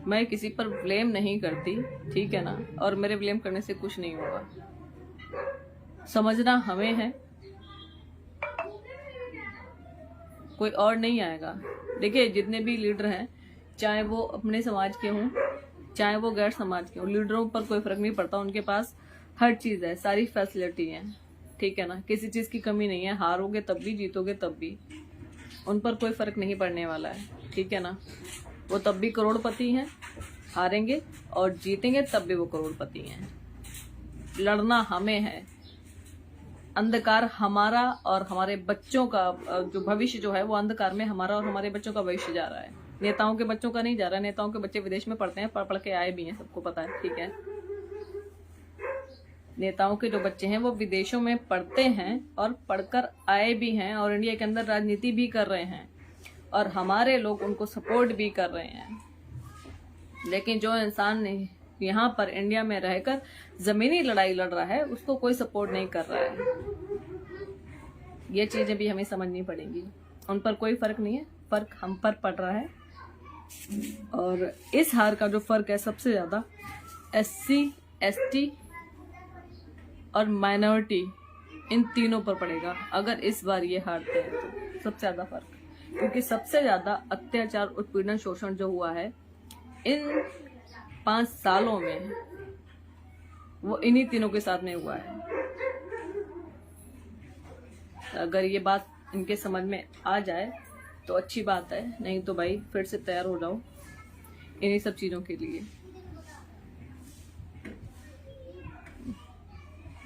मैं किसी पर ब्लेम नहीं करती, ठीक है ना, और मेरे ब्लेम करने से कुछ नहीं होगा। समझना हमें है, कोई और नहीं आएगा। देखिए जितने भी लीडर हैं, चाहे वो अपने समाज के हों चाहे वो गैर समाज के हों, लीडरों पर कोई फर्क नहीं पड़ता। उनके पास हर चीज़ है, सारी फैसिलिटी है, ठीक है ना, किसी चीज़ की कमी नहीं है। हारोगे तब भी, जीतोगे तब भी, उन पर कोई फर्क नहीं पड़ने वाला है, ठीक है ना। वो तब भी करोड़पति हैं, हारेंगे और जीतेंगे तब भी वो करोड़पति हैं। लड़ना हमें है, अंधकार हमारा और हमारे बच्चों का जो भविष्य जो है वो अंधकार में हमारा और हमारे बच्चों का भविष्य जा रहा है। नेताओं के बच्चों का नहीं जा रहा है। नेताओं के बच्चे विदेश में पढ़ते हैं, पढ़ के आए भी हैं, सबको पता है, ठीक है। नेताओं के जो बच्चे हैं वो विदेशों में पढ़ते हैं और पढ़कर आए भी हैं और इंडिया के अंदर राजनीति भी कर रहे हैं और हमारे लोग उनको सपोर्ट भी कर रहे हैं। लेकिन जो इंसान यहाँ पर इंडिया में रहकर जमीनी लड़ाई लड़ रहा है उसको कोई सपोर्ट नहीं कर रहा है। ये चीजें भी हमें समझनी पड़ेंगी। उन पर कोई फर्क नहीं है, फर्क हम पर पड़ रहा है। और इस हार का जो फर्क है सबसे ज्यादा SC ST और माइनॉरिटी, इन तीनों पर पड़ेगा। अगर इस बार ये हारते हैं तो सबसे ज्यादा फर्क, क्योंकि सबसे ज्यादा अत्याचार, उत्पीड़न, शोषण जो हुआ है इन 5 सालों में वो इन्हीं तीनों के साथ में हुआ है। अगर ये बात इनके समझ में आ जाए तो अच्छी बात है, नहीं तो भाई फिर से तैयार हो जाओ इन्हीं सब चीजों के लिए।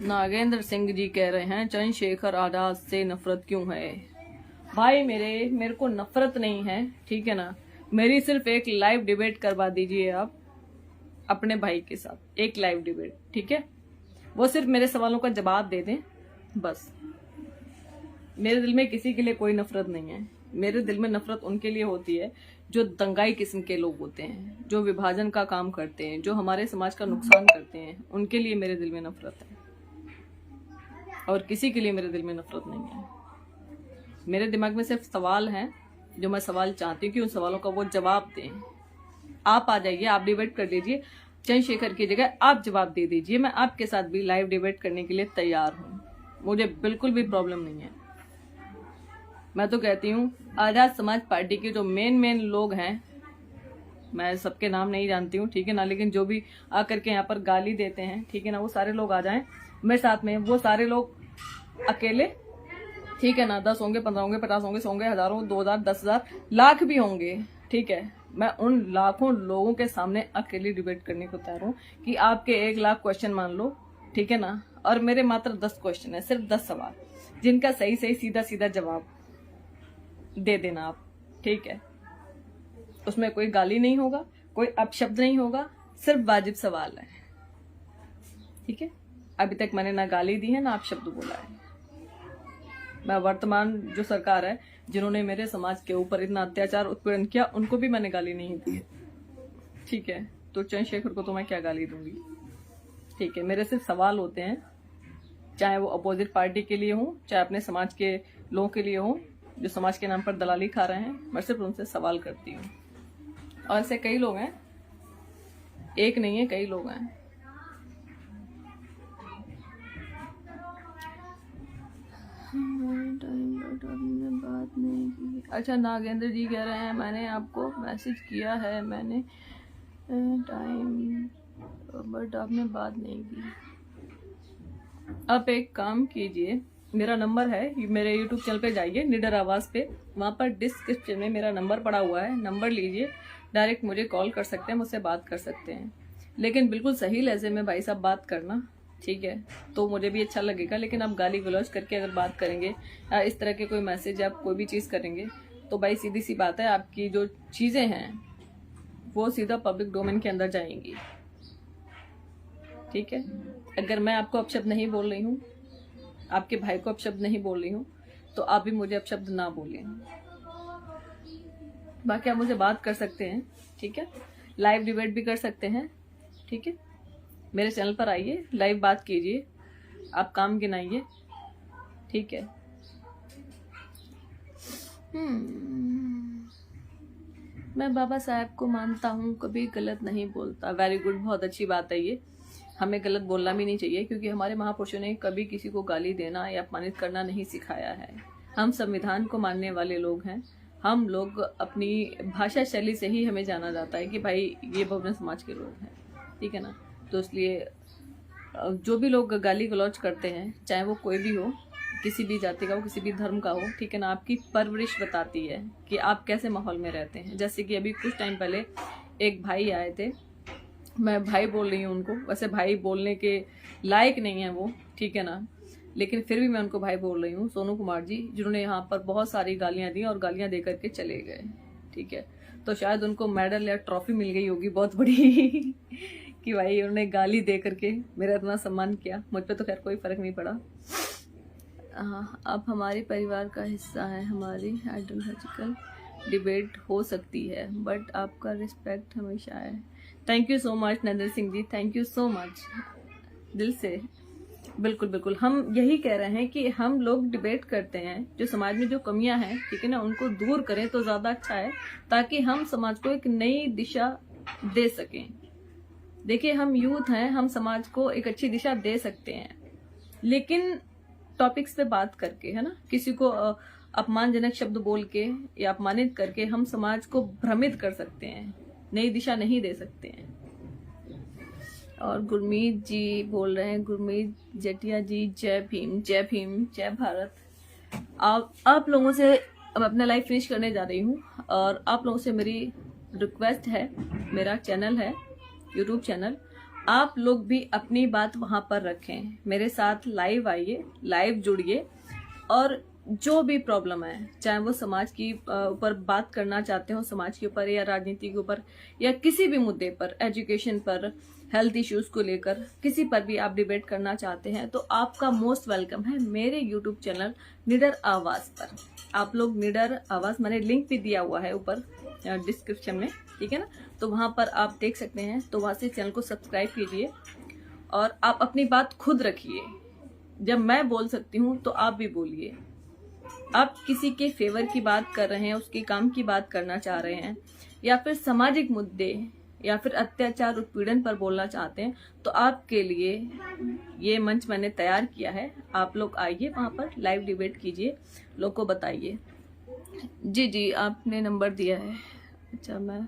नागेंद्र सिंह जी कह रहे हैं चंद्रशेखर आजाद से नफरत क्यों है। भाई मेरे को नफरत नहीं है, ठीक है ना। मेरी सिर्फ एक लाइव डिबेट करवा दीजिए आप अपने भाई के साथ, एक लाइव डिबेट, ठीक है। वो सिर्फ मेरे सवालों का जवाब दे दें बस। मेरे दिल में किसी के लिए कोई नफरत नहीं है। मेरे दिल में नफरत उनके लिए होती है जो दंगाई किस्म के लोग होते हैं, जो विभाजन का काम करते हैं, जो हमारे समाज का नुकसान करते हैं, उनके लिए मेरे दिल में नफरत है। और किसी के लिए मेरे दिल में नफरत नहीं है। मेरे दिमाग में सिर्फ सवाल हैं जो मैं सवाल चाहती हूँ कि उन सवालों का वो जवाब दें। आप आ जाइए, आप डिबेट कर लीजिए, चंद्रशेखर की जगह आप जवाब दे दीजिए। मैं आपके साथ भी लाइव डिबेट करने के लिए तैयार हूँ, मुझे बिल्कुल भी प्रॉब्लम नहीं है। मैं तो कहती हूँ आजाद समाज पार्टी के जो मेन लोग हैं, मैं सबके नाम नहीं जानती हूँ, ठीक है ना, लेकिन जो भी आकर के यहाँ पर गाली देते हैं, ठीक है ना, वो सारे लोग आ जाएं मेरे साथ में। वो सारे लोग अकेले, ठीक है ना, 10 होंगे, 15 होंगे, 50 होंगे, 100 होंगे, हजारों, 2000, 10,000, लाख भी होंगे, ठीक है। मैं उन लाखों लोगों के सामने अकेली डिबेट करने को तैयार हूँ कि आपके 1 लाख क्वेश्चन मान लो, ठीक है ना, और मेरे मात्र 10 क्वेश्चन है, सिर्फ 10 सवाल, जिनका सही सीधा जवाब दे देना आप, ठीक है। उसमें कोई गाली नहीं होगा, कोई अपशब्द नहीं होगा, सिर्फ वाजिब सवाल है, ठीक है। अभी तक मैंने ना गाली दी है ना अपशब्द बोला है। मैं वर्तमान जो सरकार है जिन्होंने मेरे समाज के ऊपर इतना अत्याचार, उत्पीड़न किया, उनको भी मैंने गाली नहीं दी है, ठीक है। तो चंद्रशेखर को तो मैं क्या गाली दूंगी, ठीक है। मेरे सिर्फ सवाल होते हैं, चाहे वो अपोजिट पार्टी के लिए हो, चाहे अपने समाज के लोगों के लिए हो जो समाज के नाम पर दलाली खा रहे हैं। मैं सिर्फ उनसे सवाल करती हूँ। और ऐसे कई लोग हैं, एक नहीं है, कई लोग हैं। बात नहीं की। अच्छा, नागेंद्र जी कह रहे हैं मैंने आपको मैसेज किया है, मैंने टाइम, बट आपने बात नहीं की। आप एक काम कीजिए, मेरा नंबर है, मेरे YouTube चैनल पे जाइए, निडर आवाज पे, वहाँ पर डिस्क्रिप्शन में मेरा नंबर पड़ा हुआ है, नंबर लीजिए, डायरेक्ट मुझे कॉल कर सकते हैं, मुझसे बात कर सकते हैं। लेकिन बिल्कुल सही लहजे में भाई साहब बात करना, ठीक है, तो मुझे भी अच्छा लगेगा। लेकिन आप गाली गलौज करके अगर बात करेंगे, इस तरह के कोई मैसेज, आप कोई भी चीज़ करेंगे, तो भाई सीधी सी बात है, आपकी जो चीज़ें हैं वो सीधा पब्लिक डोमेन के अंदर जाएंगी, ठीक है। अगर मैं आपको अपशब्द नहीं बोल रही हूँ, आपके भाई को अपशब्द नहीं बोल रही हूँ, तो आप भी मुझे अपशब्द ना बोलें। बाकी आप मुझे बात कर सकते हैं, ठीक है, लाइव डिबेट भी कर सकते हैं, ठीक है। मेरे चैनल पर आइए, लाइव बात कीजिए, आप काम गिनाइए, ठीक है। मैं बाबा साहब को मानता हूँ, कभी गलत नहीं बोलता। वेरी गुड, बहुत अच्छी बात है ये। हमें गलत बोलना भी नहीं चाहिए, क्योंकि हमारे महापुरुषों ने कभी किसी को गाली देना या अपमानित करना नहीं सिखाया है। हम संविधान को मानने वाले लोग हैं, हम लोग अपनी भाषा शैली से ही हमें जाना जाता है कि भाई ये बहुजन समाज के लोग हैं, ठीक है ना। तो इसलिए जो भी लोग गाली गलौज करते हैं, चाहे वो कोई भी हो, किसी भी जाति का हो, किसी भी धर्म का हो, ठीक है ना, आपकी परवरिश बताती है कि आप कैसे माहौल में रहते हैं। जैसे कि अभी कुछ टाइम पहले एक भाई आए थे, मैं भाई बोल रही हूँ उनको, वैसे भाई बोलने के लायक नहीं है वो, ठीक है ना, लेकिन फिर भी मैं उनको भाई बोल रही हूँ, सोनू कुमार जी, जिन्होंने यहाँ पर बहुत सारी गालियाँ दी और गालियाँ दे करके चले गए, ठीक है। तो शायद उनको मेडल या ट्रॉफी मिल गई होगी बहुत बड़ी कि भाई उन्होंने गाली दे करके मेरा इतना सम्मान किया। मुझ पर तो खैर कोई फर्क नहीं पड़ा। आप हमारे परिवार का हिस्सा है, हमारी आइडियोलॉजिकल डिबेट हो सकती है बट आपका रिस्पेक्ट हमेशा है। Thank you so much Narendra Singh ji, thank you so much, दिल से। बिल्कुल बिल्कुल, हम यही कह रहे हैं कि हम लोग डिबेट करते हैं, जो समाज में जो कमियां हैं, ठीक है ना, उनको दूर करें तो ज़्यादा अच्छा है, ताकि हम समाज को एक नई दिशा दे सकें। देखिए, हम यूथ हैं, हम समाज को एक अच्छी दिशा दे सकते हैं, लेकिन टॉपिक्स पे बात करके, है ना, किसी को अपमानजनक शब्द बोल के या अपमानित करके हम समाज को भ्रमित कर सकते हैं, नई दिशा नहीं दे सकते हैं। और गुरमीत जी बोल रहे हैं, गुरमीत जटिया जी, जय भीम, जय भीम, जय भारत। आप लोगों से अब अपना लाइफ फिनिश करने जा रही हूँ, और आप लोगों से मेरी रिक्वेस्ट है, मेरा चैनल है यूट्यूब चैनल, आप लोग भी अपनी बात वहां पर रखें, मेरे साथ लाइव आइए, लाइव जुड़िए, और जो भी प्रॉब्लम है, चाहे वो समाज की ऊपर बात करना चाहते हो, समाज के ऊपर या राजनीति के ऊपर या किसी भी मुद्दे पर, एजुकेशन पर, हेल्थ इश्यूज को लेकर, किसी पर भी आप डिबेट करना चाहते हैं, तो आपका मोस्ट वेलकम है मेरे यूट्यूब चैनल निडर आवाज पर। आप लोग निडर आवाज, मैंने लिंक भी दिया हुआ है ऊपर डिस्क्रिप्शन में, ठीक है ना, तो वहां पर आप देख सकते हैं। तो वहां से चैनल को सब्सक्राइब कीजिए और आप अपनी बात खुद रखिए। जब मैं बोल सकती हूँ तो आप भी बोलिए। आप किसी के फेवर की बात कर रहे हैं, उसके काम की बात करना चाह रहे हैं, या फिर सामाजिक मुद्दे या फिर अत्याचार उत्पीड़न पर बोलना चाहते हैं, तो आपके लिए ये मंच मैंने तैयार किया है। आप लोग आइए, वहां पर लाइव डिबेट कीजिए, लोग को बताइए। जी जी, आपने नंबर दिया है। अच्छा, मैं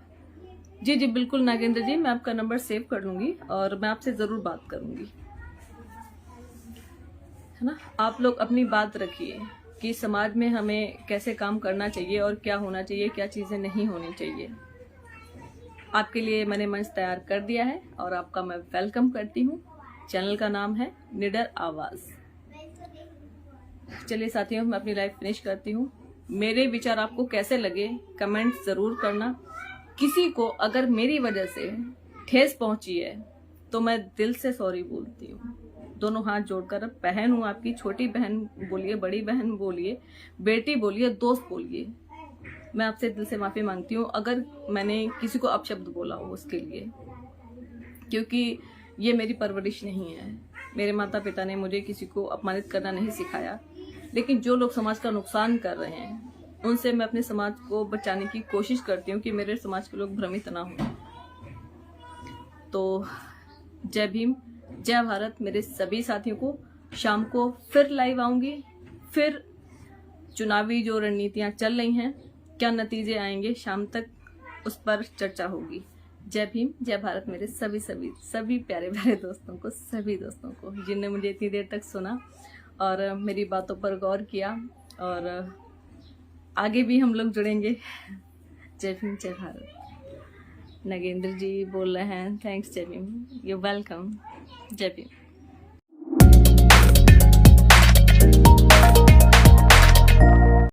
जी बिल्कुल नागेंद्र जी, मैं आपका नंबर सेव कर लूंगी और मैं आपसे जरूर बात करूंगी, है ना। आप लोग अपनी बात रखिए कि समाज में हमें कैसे काम करना चाहिए और क्या होना चाहिए, क्या चीजें नहीं होनी चाहिए। आपके लिए मैंने मंच तैयार कर दिया है और आपका मैं वेलकम करती हूँ। चैनल का नाम है निडर आवाज। चलिए साथियों, मैं अपनी लाइफ फिनिश करती हूँ। मेरे विचार आपको कैसे लगे कमेंट जरूर करना। किसी को अगर मेरी वजह से ठेस पहुंची है तो मैं दिल से सॉरी बोलती हूँ, दोनों हाथ जोड़कर। बहन हूँ आपकी, छोटी बहन बोलिए, बड़ी बहन बोलिए, बेटी बोलिए, दोस्त बोलिए, मैं आपसे दिल से माफी मांगती हूँ अगर मैंने किसी को अपशब्द बोला हो उसके लिए, क्योंकि ये मेरी परवरिश नहीं है। मेरे माता पिता ने मुझे किसी को अपमानित करना नहीं सिखाया, लेकिन जो लोग समाज का नुकसान कर रहे हैं उनसे मैं अपने समाज को बचाने की कोशिश करती हूँ कि मेरे समाज के लोग भ्रमित ना हो। तो जय भीम, जय भारत मेरे सभी साथियों को। शाम को फिर लाइव आऊंगी, फिर चुनावी जो रणनीतियां चल रही हैं, क्या नतीजे आएंगे, शाम तक उस पर चर्चा होगी। जय भीम, जय भारत मेरे सभी सभी सभी प्यारे प्यारे दोस्तों को, सभी दोस्तों को जिनने मुझे इतनी देर तक सुना और मेरी बातों पर गौर किया, और आगे भी हम लोग जुड़ेंगे। जय भीम, जय भारत। नगेंद्र जी बोल रहे हैं, थैंक्स जय भीम, यू वेलकम। जय भीम।